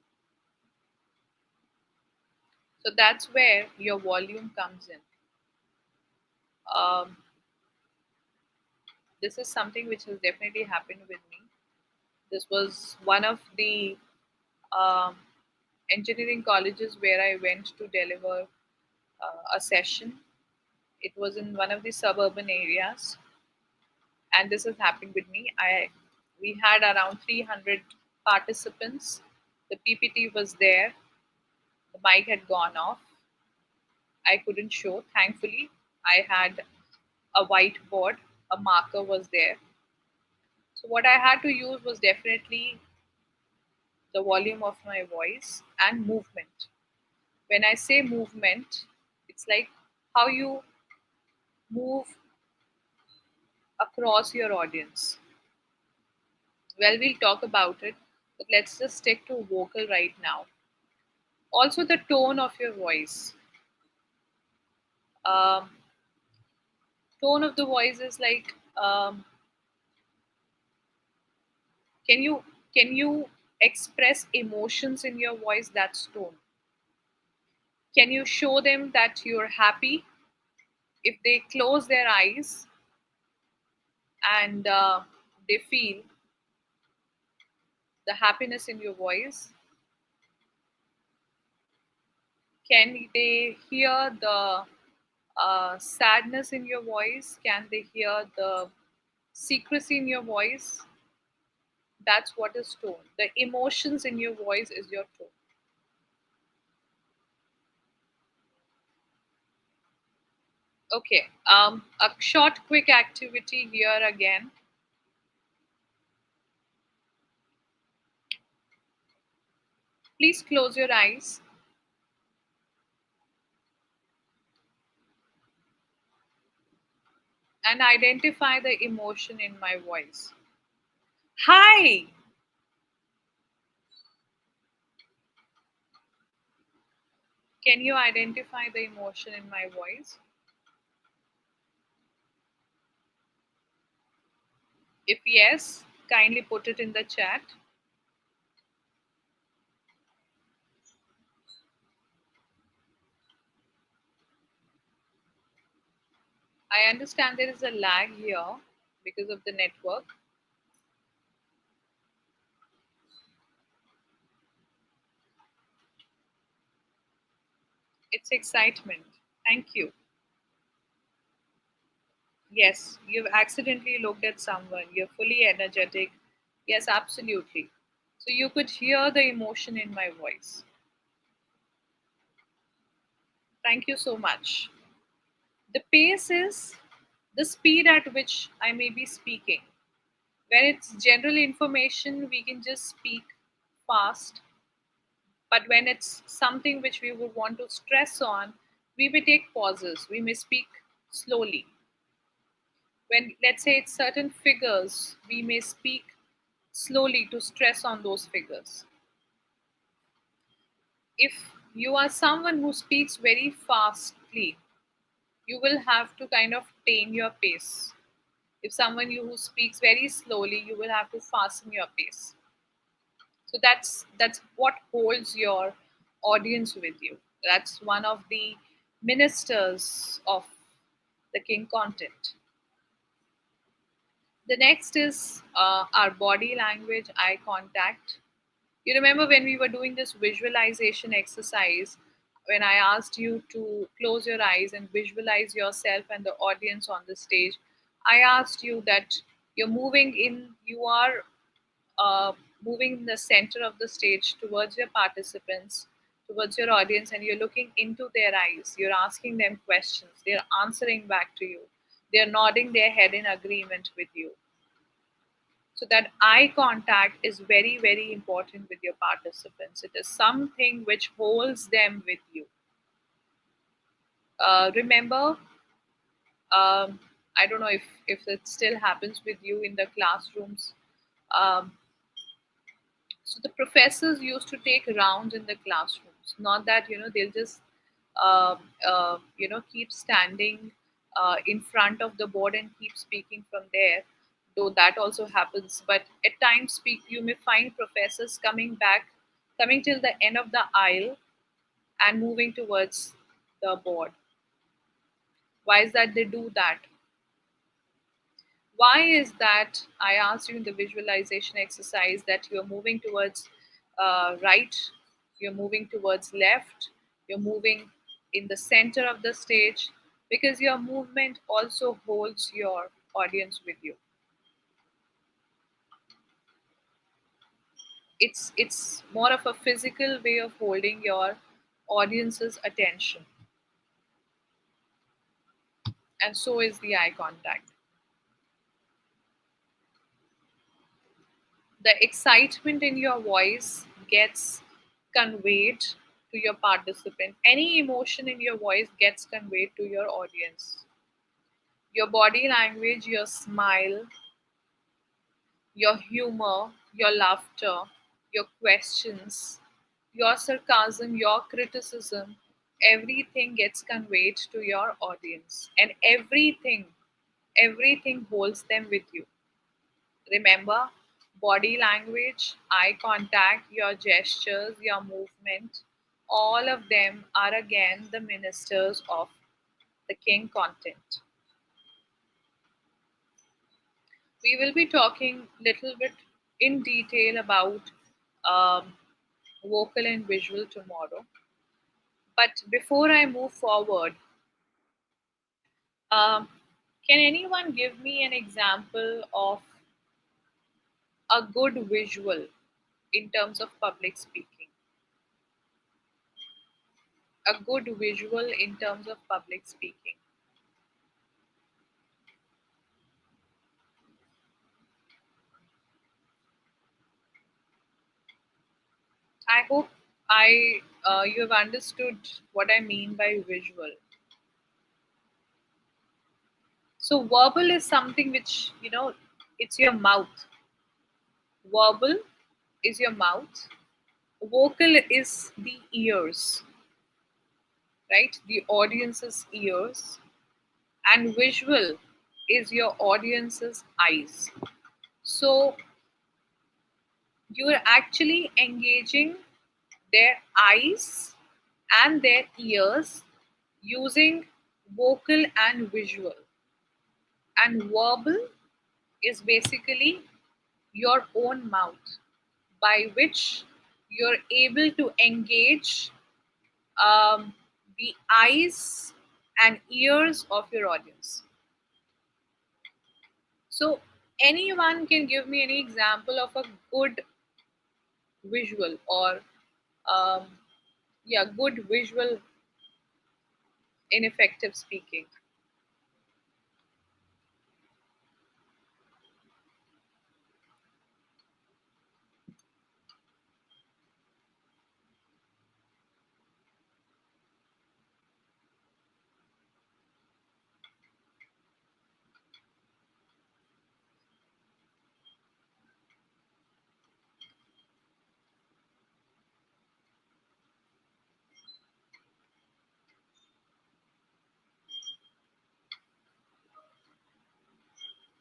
So that's where your volume comes in. um, this is something which has definitely happened with me. This was one of the um, engineering colleges where I went to deliver a session. It was in one of the suburban areas, and this has happened with me. We had around 300 participants. The PPT was there. The mic had gone off. I couldn't show. Thankfully, I had a whiteboard. A marker was there. So what I had to use was definitely the volume of my voice and movement. When I say movement, it's like how you move across your audience. Well, we'll talk about it, but let's just stick to vocal right now. Also, the tone of your voice. Um, Tone of the voice is like, can you express emotions in your voice? That's tone. Can you show them that you're happy? If they close their eyes and they feel the happiness in your voice, can they hear the sadness in your voice? Can they hear the secrecy in your voice? That's what is tone. The emotions in your voice is your tone. Okay, a short quick activity here again. Please close your eyes and identify the emotion in my voice. Hi! Can you identify the emotion in my voice? If yes, kindly put it in the chat. I understand there is a lag here because of the network. It's excitement. Thank you. Yes, you've accidentally looked at someone. You're fully energetic. Yes, absolutely. So you could hear the emotion in my voice. Thank you so much. The pace is the speed at which I may be speaking. When it's general information, we can just speak fast. But when it's something which we would want to stress on, we may take pauses. We may speak slowly. When, let's say, it's certain figures, we may speak slowly to stress on those figures. If you are someone who speaks very fastly, you will have to kind of tame your pace. If someone who speaks very slowly, you will have to fasten your pace. So that's what holds your audience with you. That's one of the ministers of the king content. The next is our body language, eye contact. You remember when we were doing this visualization exercise, when I asked you to close your eyes and visualize yourself and the audience on the stage, I asked you that you're moving in, you are uh, moving in the center of the stage towards your participants, towards your audience, and you're looking into their eyes. You're asking them questions. They're answering back to you. They're nodding their head in agreement with you. So that eye contact is very, very important with your participants. It is something which holds them with you. Remember, I don't know if it still happens with you in the classrooms. Um, so the professors used to take rounds in the classrooms. Not that they'll just keep standing in front of the board and keep speaking from there. Though that also happens, but at times speak you may find professors coming back, coming till the end of the aisle and moving towards the board. Why is that they do that? Why is that? I asked you in the visualization exercise that you're moving towards right, you're moving towards left, you're moving in the center of the stage, because your movement also holds your audience with you. It's more of a physical way of holding your audience's attention, and so is the eye contact. The excitement in your voice gets conveyed to your participant. Any emotion in your voice gets conveyed to your audience. Your body language, your smile, your humor, your laughter, your questions, your sarcasm, your criticism, everything gets conveyed to your audience, and everything holds them with you. Remember, body language, eye contact, your gestures, your movement, all of them are again the ministers of the king content. We will be talking little bit in detail about um, vocal and visual tomorrow. But before I move forward, um, can anyone give me an example of a good visual in terms of public speaking? A good visual in terms of public speaking. I hope I you have understood what I mean by visual. So verbal is something which it's your mouth. Verbal is your mouth. Vocal is the ears, right? The audience's ears, and visual is your audience's eyes. So you're actually engaging their eyes and their ears using vocal and visual. And verbal is basically your own mouth, by which you're able to engage um, the eyes and ears of your audience. So, anyone can give me any example of a good visual, or um, yeah, good visual ineffective speaking.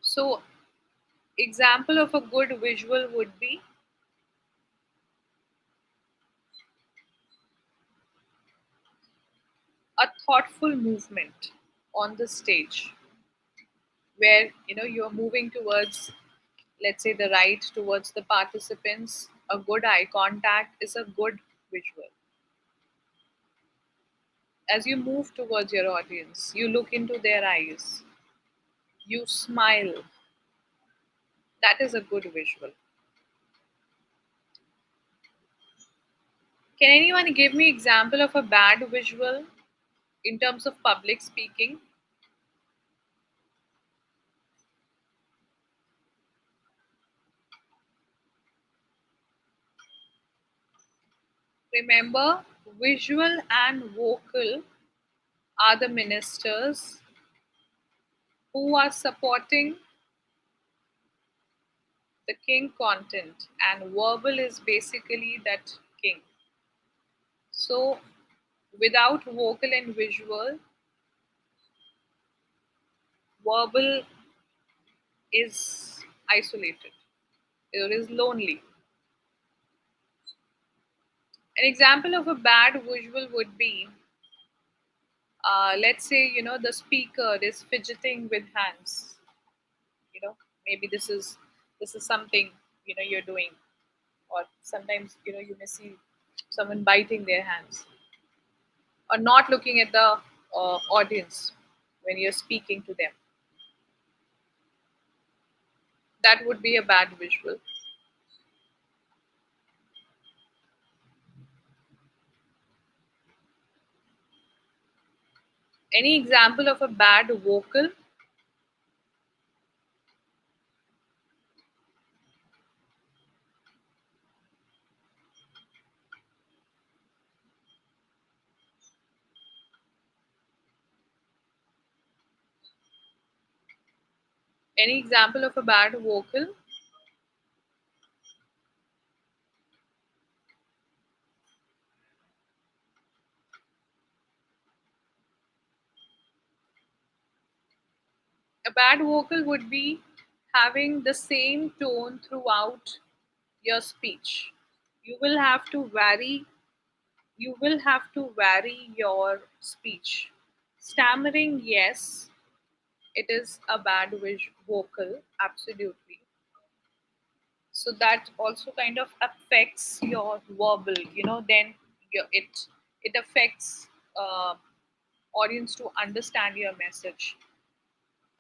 So, example of a good visual would be a thoughtful movement on the stage where you're moving towards, let's say, the right towards the participants. A good eye contact is a good visual. As you move towards your audience, you look into their eyes, you smile. That is a good visual. Can anyone give me example of a bad visual in terms of public speaking? Remember, visual and vocal are the ministers who are supporting the king content, and verbal is basically that king. So, without vocal and visual, verbal is isolated, it is lonely. An example of a bad visual would be, let's say, the speaker is fidgeting with hands. You know, maybe this is something you're doing, or sometimes you may see someone biting their hands, or not looking at the audience when you're speaking to them. That would be a bad visual. Any example of a bad vocal? Any example of a bad vocal? A bad vocal would be having the same tone throughout your speech. You will have to vary. You will have to vary your speech. Stammering, yes, it is a bad vocal, absolutely. So that also kind of affects your verbal. Then it affects audience to understand your message.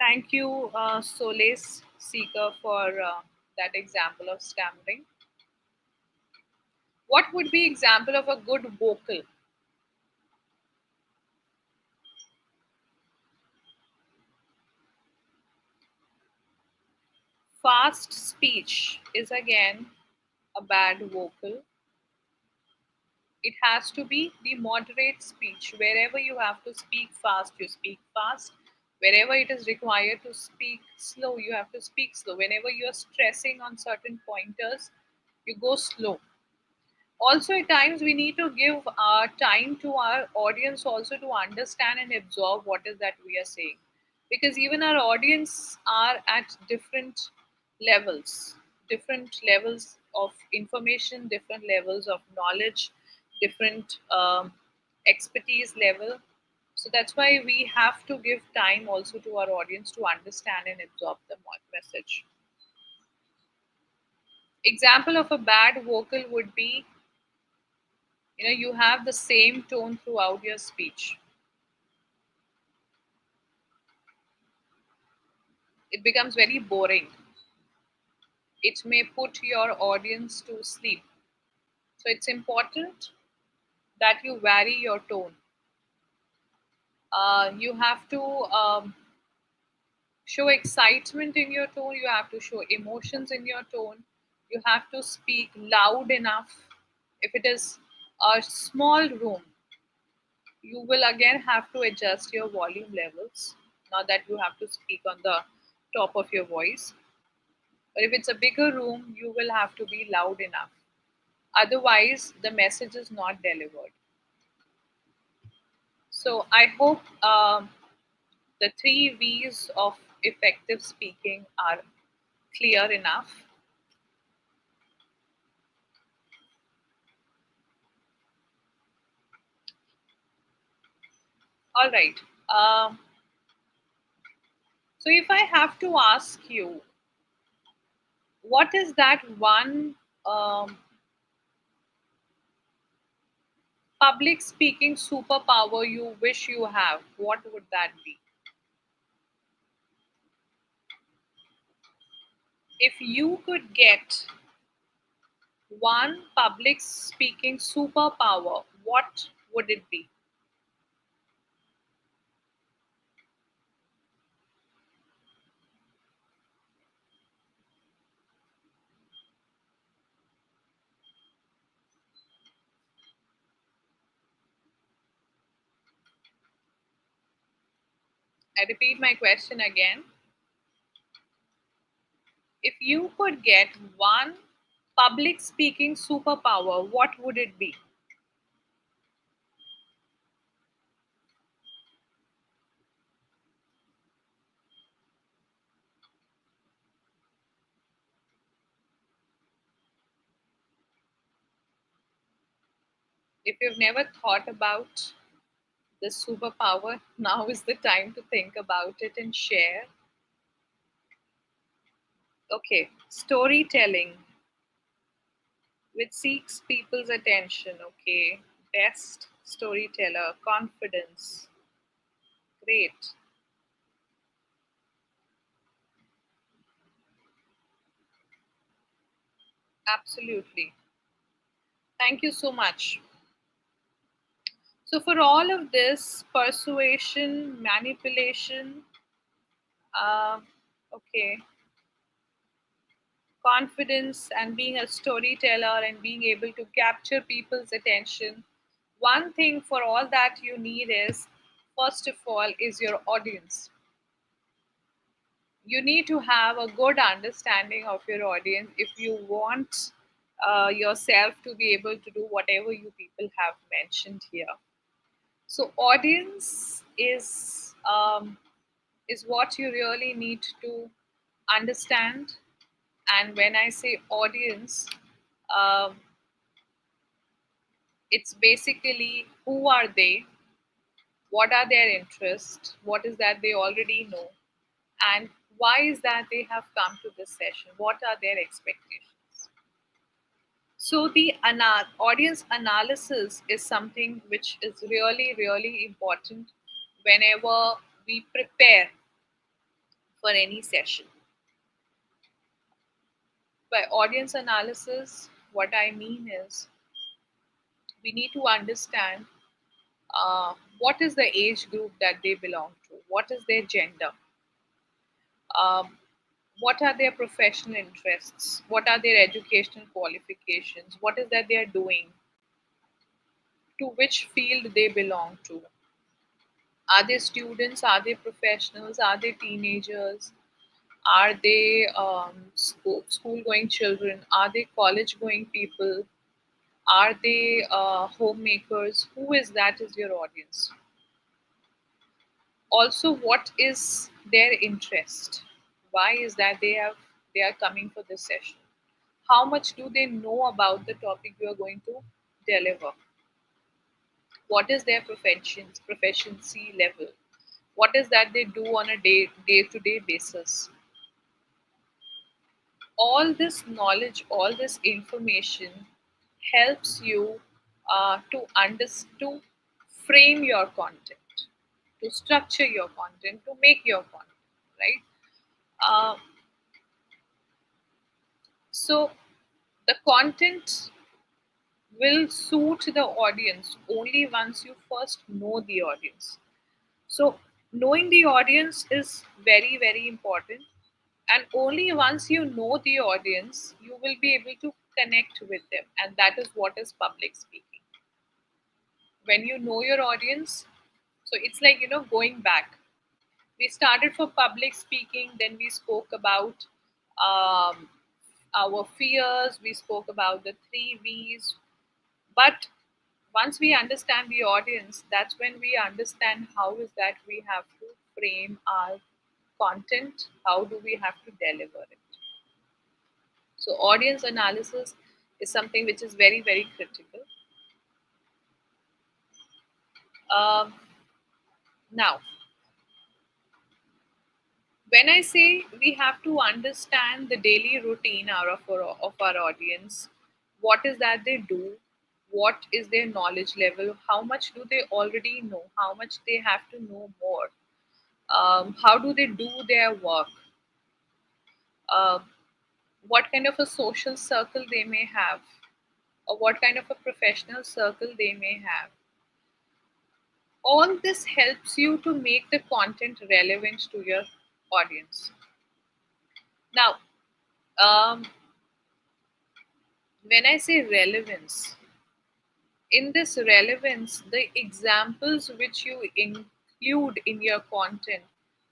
Thank you, Solace Seeker, for that example of stammering. What would be example of a good vocal? Fast speech is again a bad vocal. It has to be the moderate speech. Wherever you have to speak fast, you speak fast. Wherever it is required to speak slow, you have to speak slow. Whenever you are stressing on certain pointers, you go slow. Also, at times we need to give our time to our audience also to understand and absorb what is that we are saying, because even our audience are at different levels of information, different levels of knowledge, different expertise level. So that's why we have to give time also to our audience to understand and absorb the message. Example of a bad vocal would be, you have the same tone throughout your speech. It becomes very boring. It may put your audience to sleep. So it's important that you vary your tone. You have to show excitement in your tone, you have to show emotions in your tone, you have to speak loud enough. If it is a small room, you will again have to adjust your volume levels, not that you have to speak on the top of your voice. But if it's a bigger room, you will have to be loud enough, otherwise the message is not delivered. So I hope the three V's of effective speaking are clear enough. All right. Um, so, if I have to ask you, what is that one um, public speaking superpower you wish you have? What would that be? If you could get one public speaking superpower, what would it be? I repeat my question again. If you could get one public speaking superpower, what would it be? If you've never thought about this superpower, now is the time to think about it and share. Okay, storytelling, which seeks people's attention. Okay, best storyteller, confidence. Great, absolutely. Thank you so much. So, for all of this persuasion, manipulation, uh, okay, confidence, and being a storyteller and being able to capture people's attention, one thing for all that you need is, first of all, is your audience. You need to have a good understanding of your audience if you want yourself to be able to do whatever you people have mentioned here. So audience is what you really need to understand. And when I say audience, um, it's basically who are they, what are their interests, what is that they already know, and why is that they have come to this session, what are their expectations. So the audience analysis is something which is really really important whenever we prepare for any session. By audience analysis, what I mean is we need to understand what is the age group that they belong to, what is their gender, um, what are their professional interests, what are their educational qualifications, what is that they are doing, to which field they belong to. Are they students? Are they professionals? Are they teenagers? Are they school going children? Are they college going people? Are they homemakers? Who is that is your audience? Also, what is their interest? Why is that they are coming for this session? How much do they know about the topic you are going to deliver? What is their proficiency level? What is that they do on a day to day basis? All this knowledge, all this information helps you to frame your content, to structure your content, to make your content, right? Uh, so the content will suit the audience only once you first know the audience. So knowing the audience is very, very important. And only once you know the audience, you will be able to connect with them. And that is what is public speaking. When you know your audience, so it's like, going back. We started for public speaking, then we spoke about um, our fears, we spoke about the three V's. But once we understand the audience, that's when we understand how is that we have to frame our content, how do we have to deliver it. So audience analysis is something which is very, very critical. um, Now, when I say we have to understand the daily routine of our audience, what is that they do, what is their knowledge level, how much do they already know, how much they have to know more, how do they do their work, uh, what kind of a social circle they may have, or what kind of a professional circle they may have. All this helps you to make the content relevant to your audience. Now, um, when I say relevance, in this relevance, the examples which you include in your content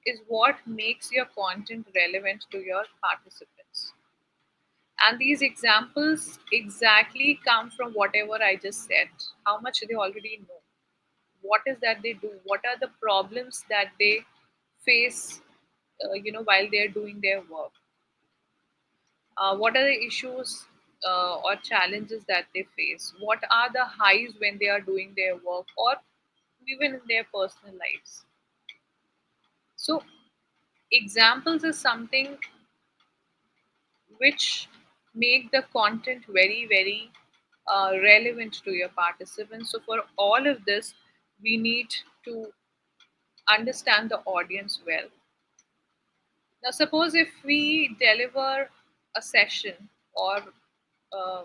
is what makes your content relevant to your participants. And these examples exactly come from whatever I just said, how much they already know, what is that they do, what are the problems that they face, while they're doing their work, what are the issues or challenges that they face, what are the highs when they are doing their work, or even in their personal lives. So examples is something which make the content very, very relevant to your participants. So for all of this, we need to understand the audience well. Now suppose if we deliver a session or uh,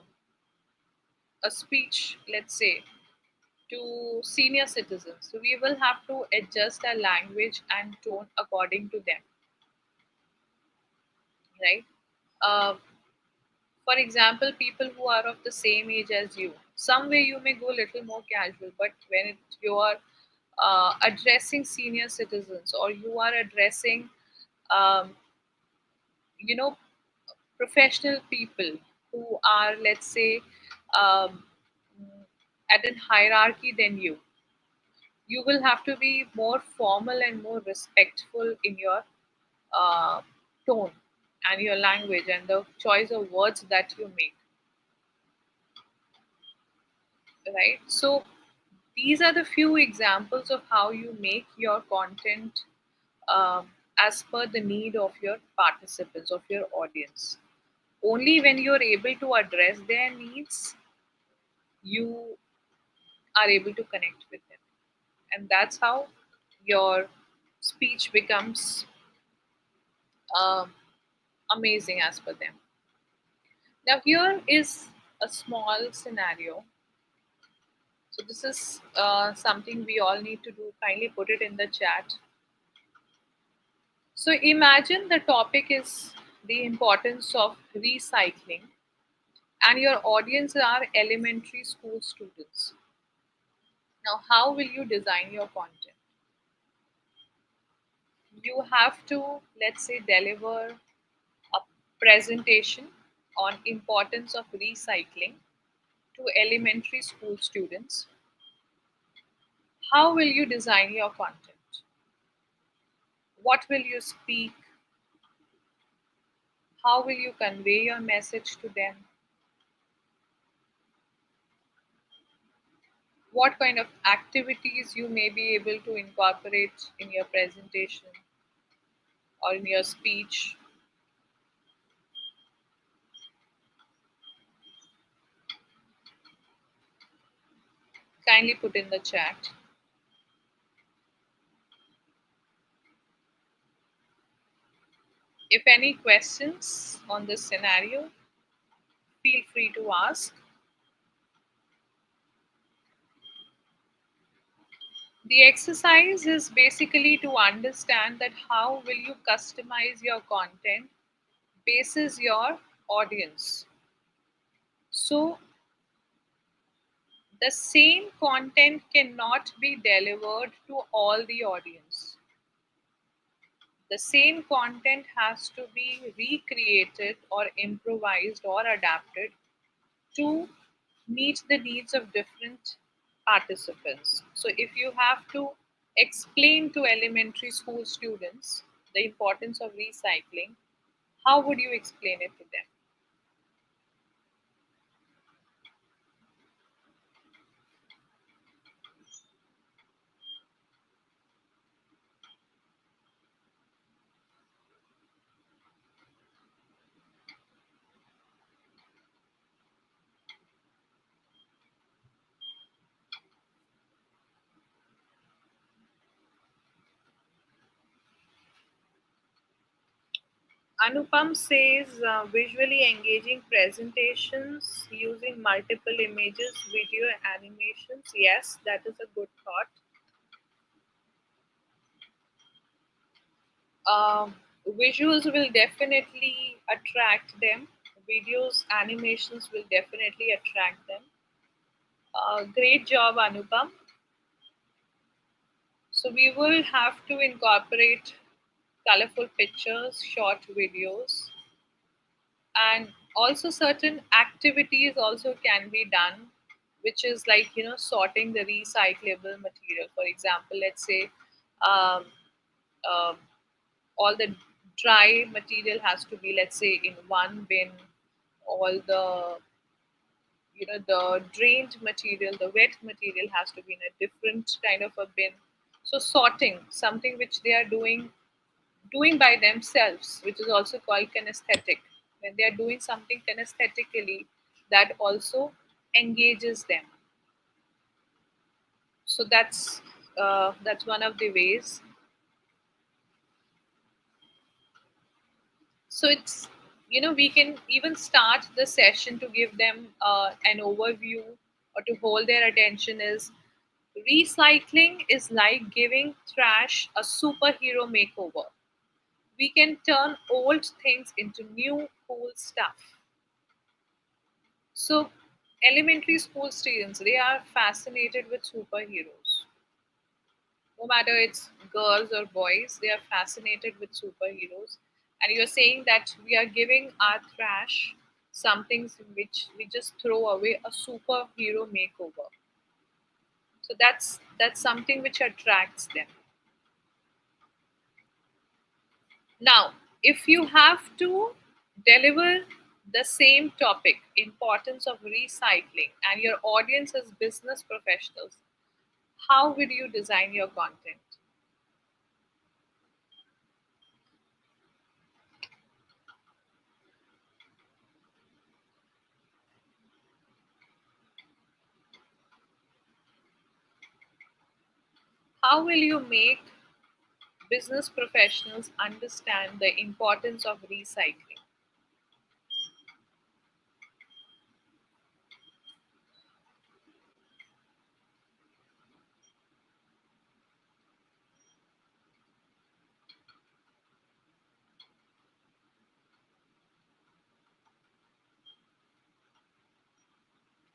a speech, let's say, to senior citizens, so we will have to adjust our language and tone according to them, right? uh, for example, people who are of the same age as you, some way you may go a little more casual, but when you are addressing senior citizens, or you are addressing um, you know professional people who are, let's say, um, at a hierarchy than you will have to be more formal and more respectful in your uh, tone and your language and the choice of words that you make, right? So these are the few examples of how you make your content as per the need of your participants, of your audience. Only when you're able to address their needs, you are able to connect with them. And that's how your speech becomes um, amazing as per them. Now, here is a small scenario. So, this is something we all need to do. Kindly put it in the chat. So, imagine the topic is the importance of recycling, and your audience are elementary school students. Now, how will you design your content? You have to, let's say, deliver a presentation on importance of recycling to elementary school students. How will you design your content? What will you speak? How will you convey your message to them? What kind of activities you may be able to incorporate in your presentation or in your speech? Kindly put in the chat. If any questions on this scenario, feel free to ask. The exercise is basically to understand that how will you customize your content basis your audience. So the same content cannot be delivered to all the audience. The same content has to be recreated or improvised or adapted to meet the needs of different participants. So, if you have to explain to elementary school students the importance of recycling, how would you explain it to them? Anupam says visually engaging presentations using multiple images, video, animations. Yes, that is a good thought. Visuals will definitely attract them. Videos, animations will definitely attract them. Great job, Anupam. So we will have to incorporate colorful pictures, short videos, and also certain activities also can be done, which is like sorting the recyclable material. For example, let's say um, um, all the dry material has to be, let's say, in one bin. All the the drained material, the wet material has to be in a different kind of a bin. So sorting something which they are doing by themselves, which is also called kinesthetic. When they are doing something kinesthetically, that also engages them. So that's one of the ways. So it's we can even start the session to give them an overview or to hold their attention is recycling is like giving trash a superhero makeover. We can turn old things into new cool stuff. So elementary school students, they are fascinated with superheroes. No matter it's girls or boys, they are fascinated with superheroes. And you're saying that we are giving our trash something which we just throw away a superhero makeover. So that's something which attracts them. Now, if you have to deliver the same topic, importance of recycling, and your audience is business professionals, how would you design your content? How will you make business professionals understand the importance of recycling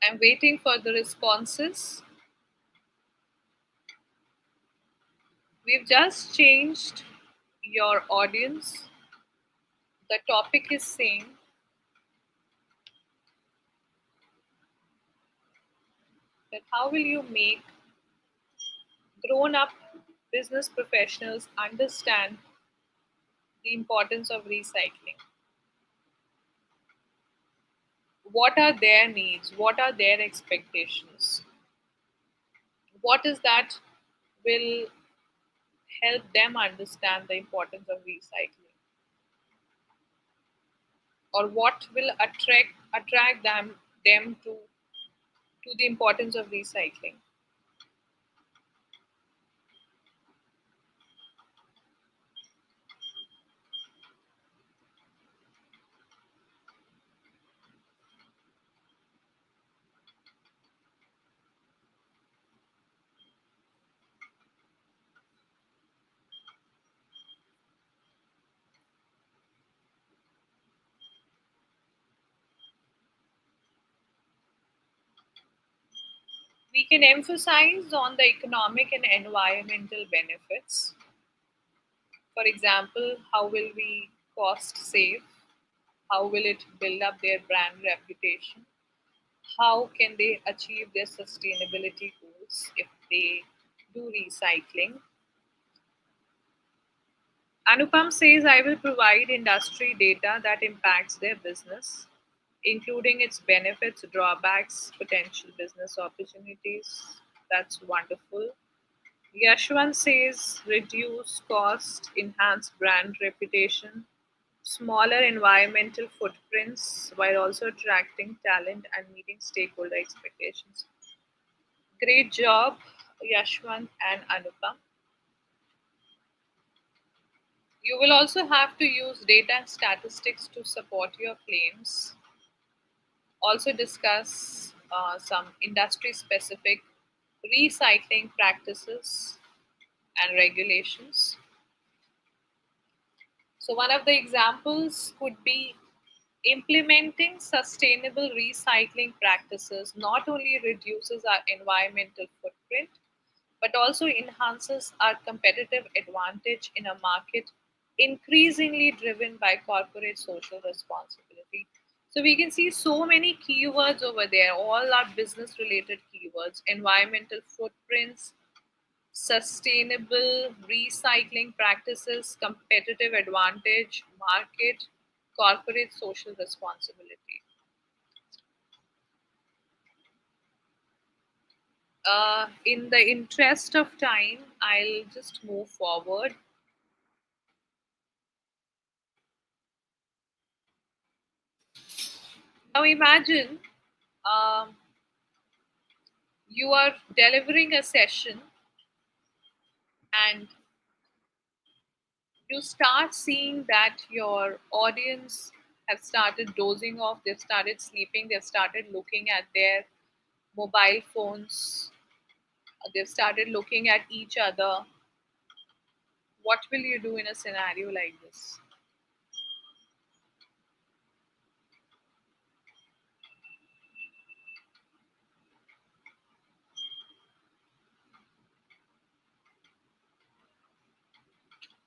I'm waiting for the responses. We've just changed your audience. The topic is same, but how will you make grown up business professionals understand the importance of recycling? What are their needs? What are their expectations? What is that will help them understand the importance of recycling? Or what will attract them to the importance of recycling? We can emphasize on the economic and environmental benefits. For example, how will we cost save? How will it build up their brand reputation? How can they achieve their sustainability goals if they do recycling? Anupam says, I will provide industry data that impacts their business, including its benefits, drawbacks, potential business opportunities. That's wonderful. Yashwant says, reduce cost, enhance brand reputation, smaller environmental footprints while also attracting talent and meeting stakeholder expectations. Great job, Yashwant and Anupam. You will also have to use data and statistics to support your claims. Also, discuss some industry specific recycling practices and regulations. So, one of the examples could be implementing sustainable recycling practices not only reduces our environmental footprint but also enhances our competitive advantage in a market increasingly driven by corporate social responsibility. So we can see so many keywords over there, all are business related keywords: environmental footprints, sustainable recycling practices, competitive advantage, market, corporate social responsibility. In the interest of time, I'll just move forward. Now imagine um, you are delivering a session and you start seeing that your audience have started dozing off, they've started sleeping, they've started looking at their mobile phones, they've started looking at each other. What will you do in a scenario like this?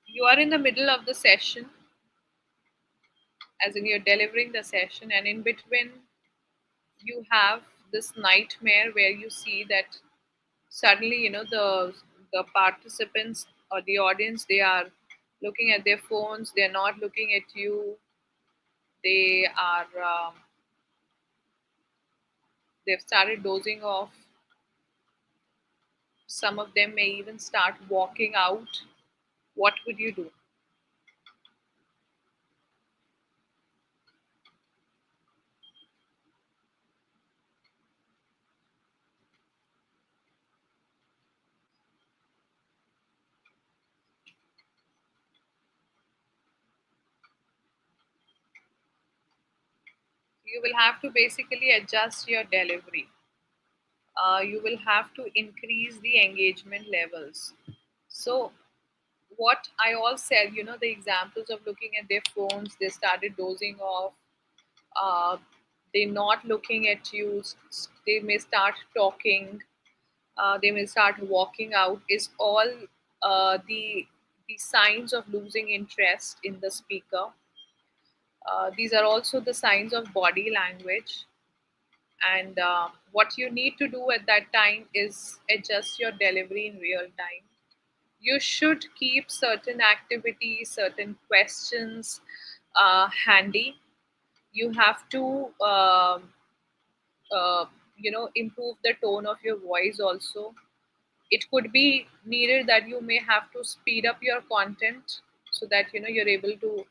You are in the middle of the session, as in you're delivering the session, and in between you have this nightmare where you see that suddenly, the participants or the audience, they are looking at their phones, they're not looking at you, they are they've started dozing off, some of them may even start walking out. What would you do? You will have to basically adjust your delivery. You will have to increase the engagement levels. So what I all said, the examples of looking at their phones, they started dozing off, uh, they're not looking at you, they may start talking, they may start walking out, is all the signs of losing interest in the speaker. These are also the signs of body language. And what you need to do at that time is adjust your delivery in real time. You should keep certain activities, certain questions handy. You have to uh, improve the tone of your voice also. It could be needed that you may have to speed up your content so that you're able to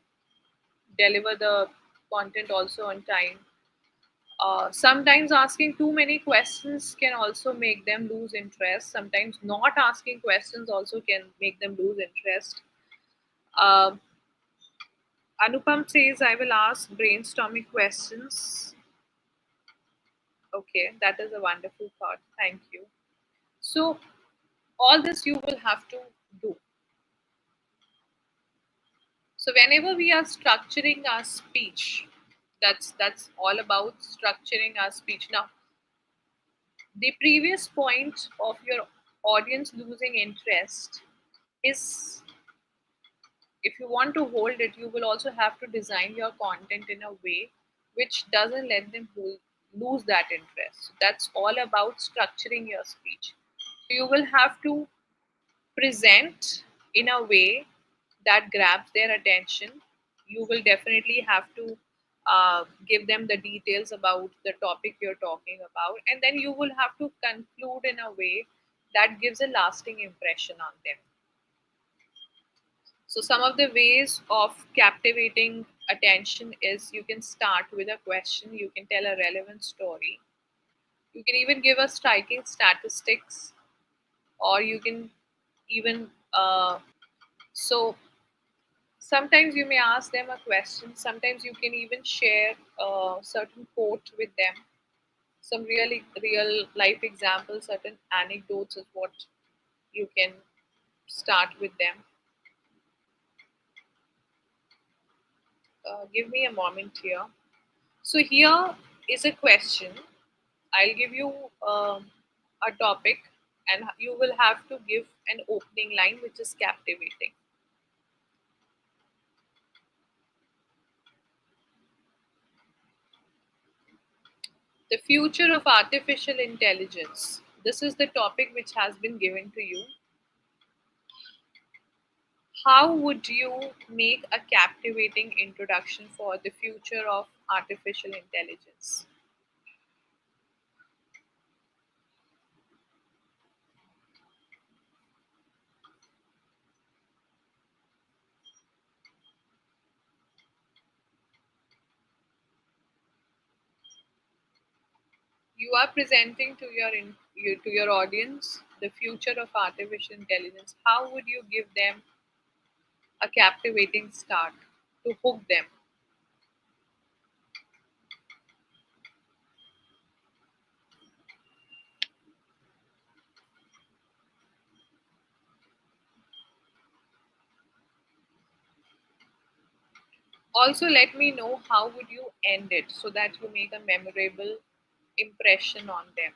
deliver the content also on time. Sometimes asking too many questions can also make them lose interest. Sometimes not asking questions also can make them lose interest. uh, Anupam says, I will ask brainstorming questions. Okay, that is a wonderful thought. Thank you. So, all this you will have to do. So, whenever we are structuring our speech, that's all about structuring our speech. Now, The previous point of your audience losing interest is, if you want to hold it, you will also have to design your content in a way which doesn't let them lose that interest. That's all about structuring your speech. So you will have to present in a way that grabs their attention. You will definitely have to give them the details about the topic you're talking about, and then you will have to conclude in a way that gives a lasting impression on them. So, some of the ways of captivating attention is you can start with a question, you can tell a relevant story, you can even give a striking statistics, or you can even so sometimes you may ask them a question, sometimes you can even share a certain quote with them, some really real life examples, certain anecdotes is what you can start with them. Give me a moment here. So here is a question. I'll give you a topic, and you will have to give an opening line which is captivating. The future of artificial intelligence. This is the topic which has been given to you. How would you make a captivating introduction for the future of artificial intelligence? You are presenting to to your audience the future of artificial intelligence. How would you give them a captivating start to hook them? Also, let me know how would you end it so that you make a memorable impression on them.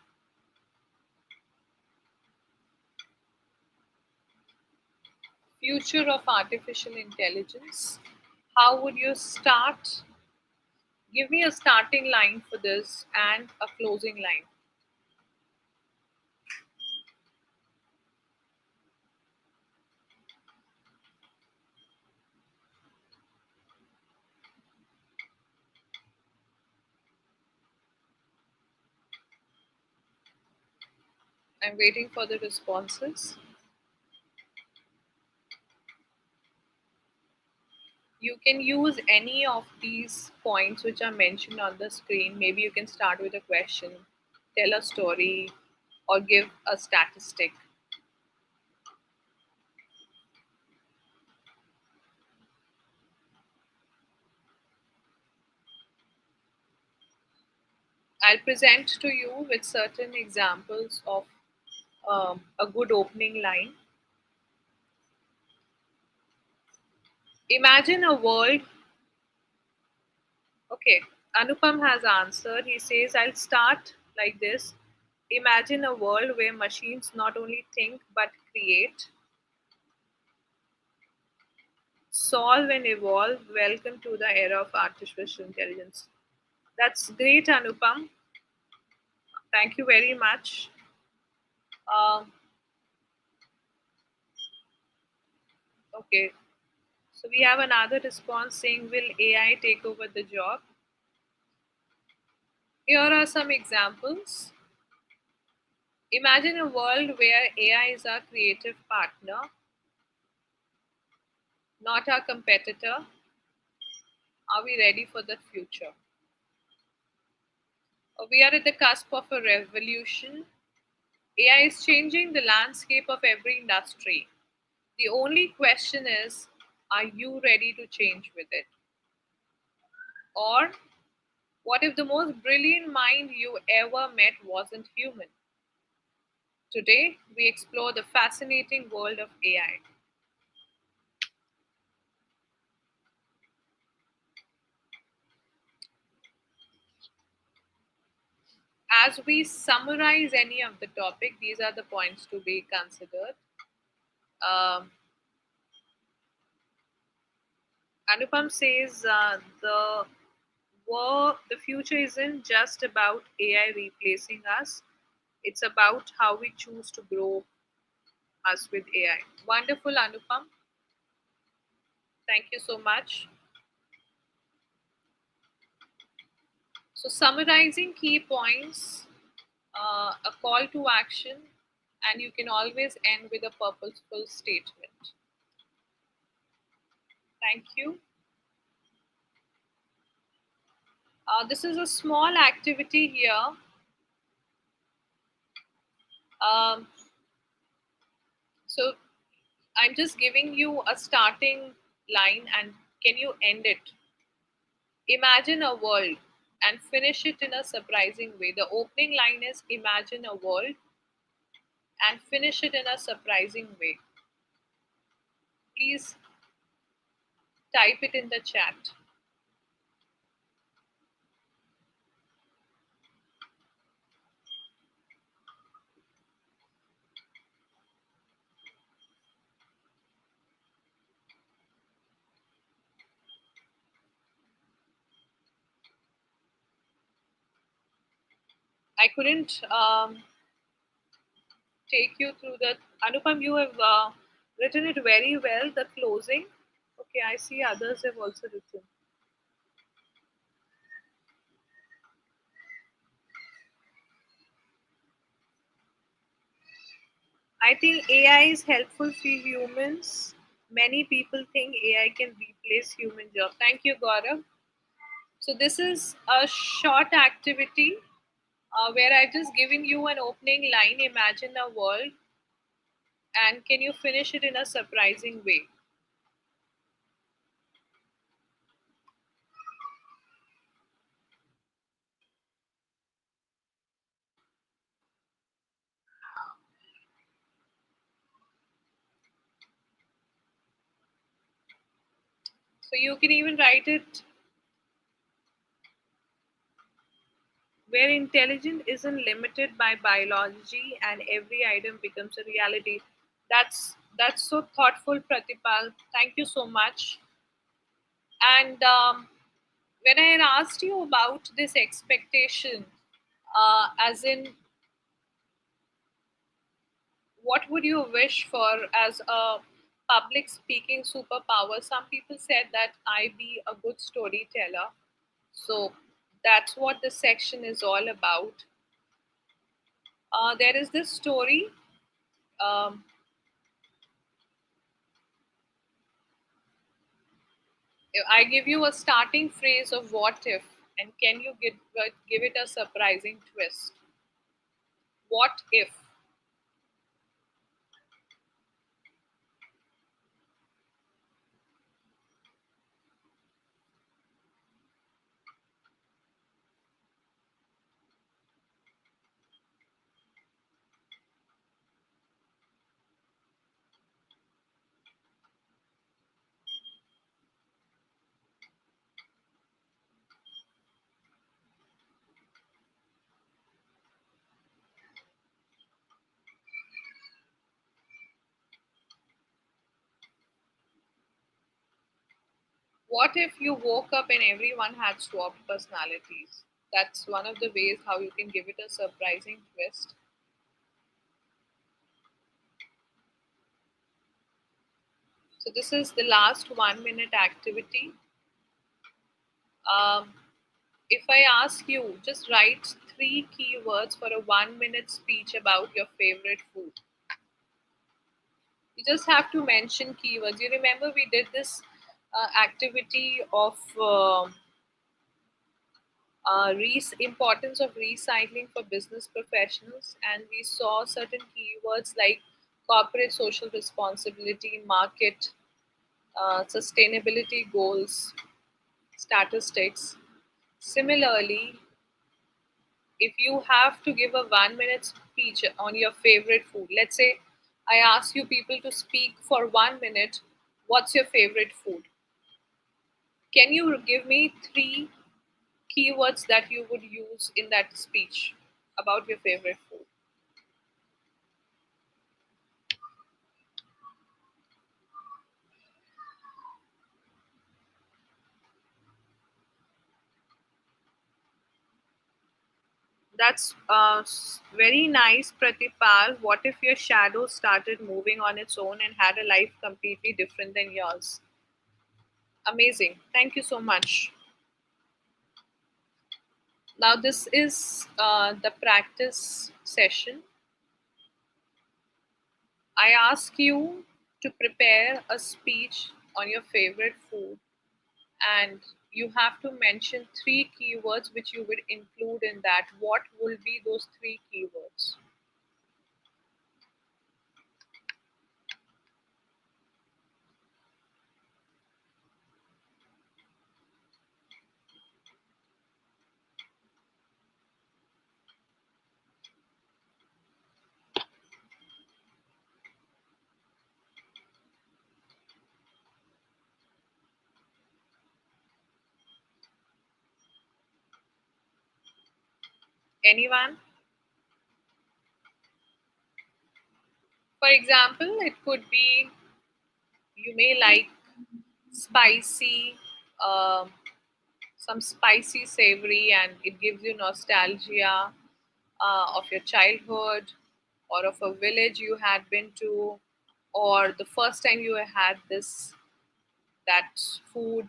Future of artificial intelligence. How would you start? Give me a starting line for this and a closing line. I'm waiting for the responses. You can use any of these points which are mentioned on the screen. Maybe you can start with a question, tell a story, or give a statistic. I'll present to you with certain examples of a good opening line. Imagine a world. Okay, Anupam has answered. He says, I'll start like this. Imagine a world where machines not only think but create, solve, and evolve. Welcome to the era of artificial intelligence. That's great, Anupam. Thank you very much. Um, okay, so we have another response saying, will AI take over the job? Here are some examples. Imagine a world where AI is our creative partner, not our competitor. Are we ready for the future? We are at the cusp of a revolution. AI is changing the landscape of every industry. The only question is, are you ready to change with it? Or what if the most brilliant mind you ever met wasn't human? Today, we explore the fascinating world of AI. as we summarize any of the topic, these are the points to be considered. Um, Anupam says the future isn't just about AI replacing us; it's about how we choose to grow us with AI. Wonderful, Anupam. Thank you so much. So, summarizing key points, a call to action, and you can always end with a purposeful statement. Thank you. This is a small activity here. Um, so, I'm just giving you a starting line, and can you end it? Imagine a world and finish it in a surprising way. The opening line is imagine a world and finish it in a surprising way. Please type it in the chat. I couldn't take you through the. Anupam, you have written it very well, the closing. Okay, I see others have also written. I think AI is helpful for humans. Many people think AI can replace human job. Thank you, Gaurav. So this is a short activity where I've just given you an opening line. Imagine a world, and can you finish it in a surprising way? So you can even write it where intelligence isn't limited by biology and every item becomes a reality. That's so thoughtful, Pratipal. Thank you so much. And when I had asked you about this expectation, as in what would you wish for as a public speaking superpower, some people said that I be a good storyteller. So that's what this section is all about. There is this story. Um, I give you a starting phrase of what if, and can you give it a surprising twist? What if? What if you woke up and everyone had swapped personalities? That's one of the ways how you can give it a surprising twist. So, this is the last 1 minute activity. Um, if I ask you, just write three keywords for a 1 minute speech about your favorite food. You just have to mention keywords. You remember we did this activity of importance of recycling for business professionals, and we saw certain keywords like corporate social responsibility, market, sustainability goals, statistics. Similarly, if you have to give a 1 minute speech on your favorite food, let's say I ask you people to speak for 1 minute, what's your favorite food? Can you give me three keywords that you would use in that speech? about your favorite food. That's very nice, Pratipal. What if your shadow started moving on its own and had a life completely different than yours? Amazing. Thank you so much. Now, this is the practice session. I ask you to prepare a speech on your favorite food, and you have to mention three keywords which you would include in that. What will be those three keywords? Anyone? For example, it could be you may like spicy, um some spicy savory, and it gives you nostalgia of your childhood or of a village you had been to, or the first time you had this that food.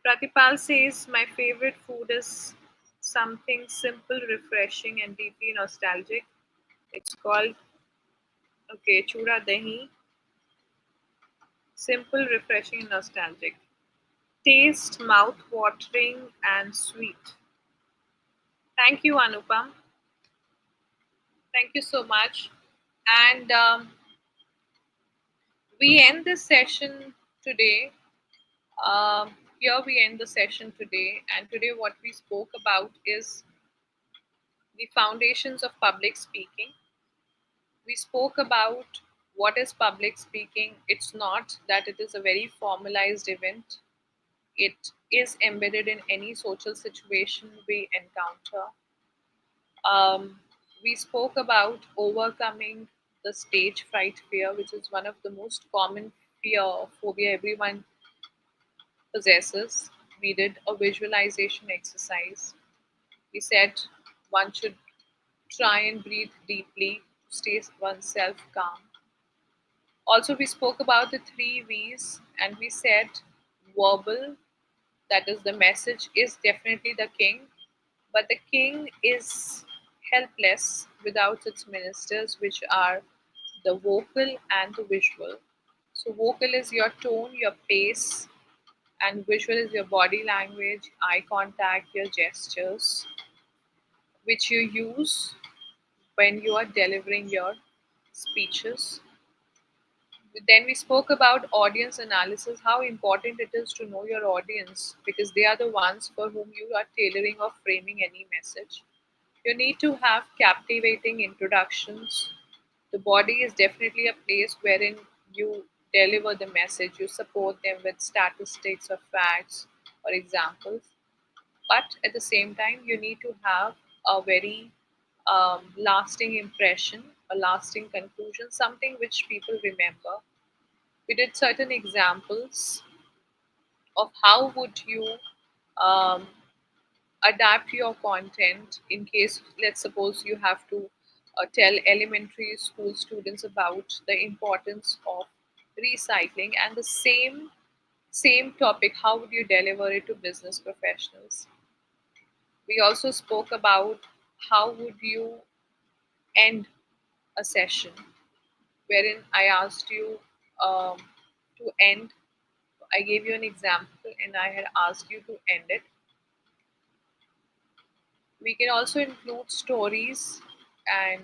Pratipal says my favorite food is something simple, refreshing, and deeply nostalgic. It's called, okay, chura dahi, simple, refreshing, and nostalgic. Taste mouth watering and sweet. Thank you, Anupam. Thank you so much. And we end this session today. Here we end the session today. And today, what we spoke about is the foundations of public speaking. We spoke about what is public speaking. It's not that it is a very formalized event, it is embedded in any social situation we encounter. Um, we spoke about overcoming the stage fright fear, which is one of the most common fear or phobia everyone possesses. We did a visualization exercise. We said one should try and breathe deeply to stay oneself calm. Also, we spoke about the three V's and we said verbal, that is, the message is definitely the king, but the king is helpless without its ministers, which are the vocal and the visual. So, vocal is your tone, your pace, and visual is your body language, eye contact, your gestures, which you use when you are delivering your speeches. Then we spoke about audience analysis, how important it is to know your audience because they are the ones for whom you are tailoring or framing any message. You need to have captivating introductions. The body is definitely a place wherein you deliver the message, you support them with statistics or facts or examples. But at the same time, you need to have a very lasting impression, a lasting conclusion, something which people remember. We did certain examples of how would you um, adapt your content in case, let's suppose, you have to tell elementary school students about the importance of recycling, and the same topic, how would you deliver it to business professionals? We also spoke about how would you end a session, wherein I asked you um, to end. I gave you an example and I had asked you to end it. We can also include stories, and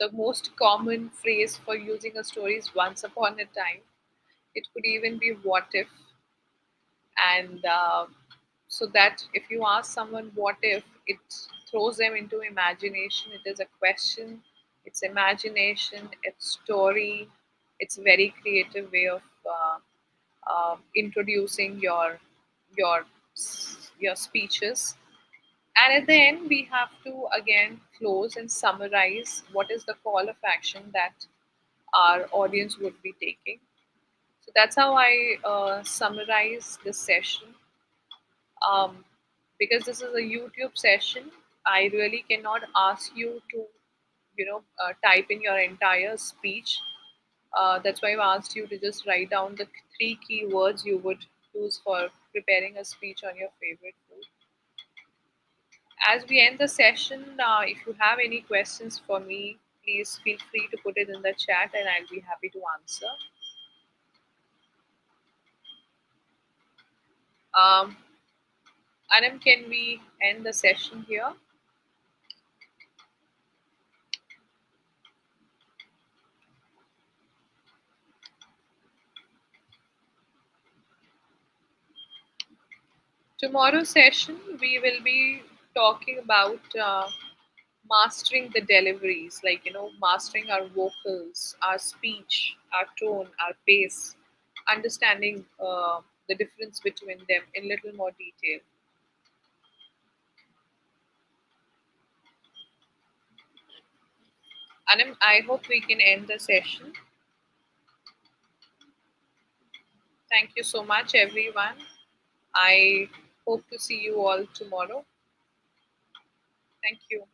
the most common phrase for using a story is once upon a time. It could even be what if, and so that if you ask someone what if, it throws them into imagination. It is a question, it's imagination, it's story, it's very creative way of introducing your your speeches. And at the end, we have to again close and summarize what is the call of action that our audience would be taking. So that's how I summarize this session. Um, because this is a YouTube session, I really cannot ask you to, type in your entire speech. That's why I've asked you to just write down the three key words you would use for preparing a speech on your favorite food. As we end the session, if you have any questions for me, please feel free to put it in the chat and I'll be happy to answer. Um, Anam, can we end the session here? Tomorrow's session, we will be talking about mastering the deliveries, like, mastering our vocals, our speech, our tone, our pace, understanding the difference between them in little more detail. Anam, I hope we can end the session. Thank you so much, everyone. I hope to see you all tomorrow. Thank you.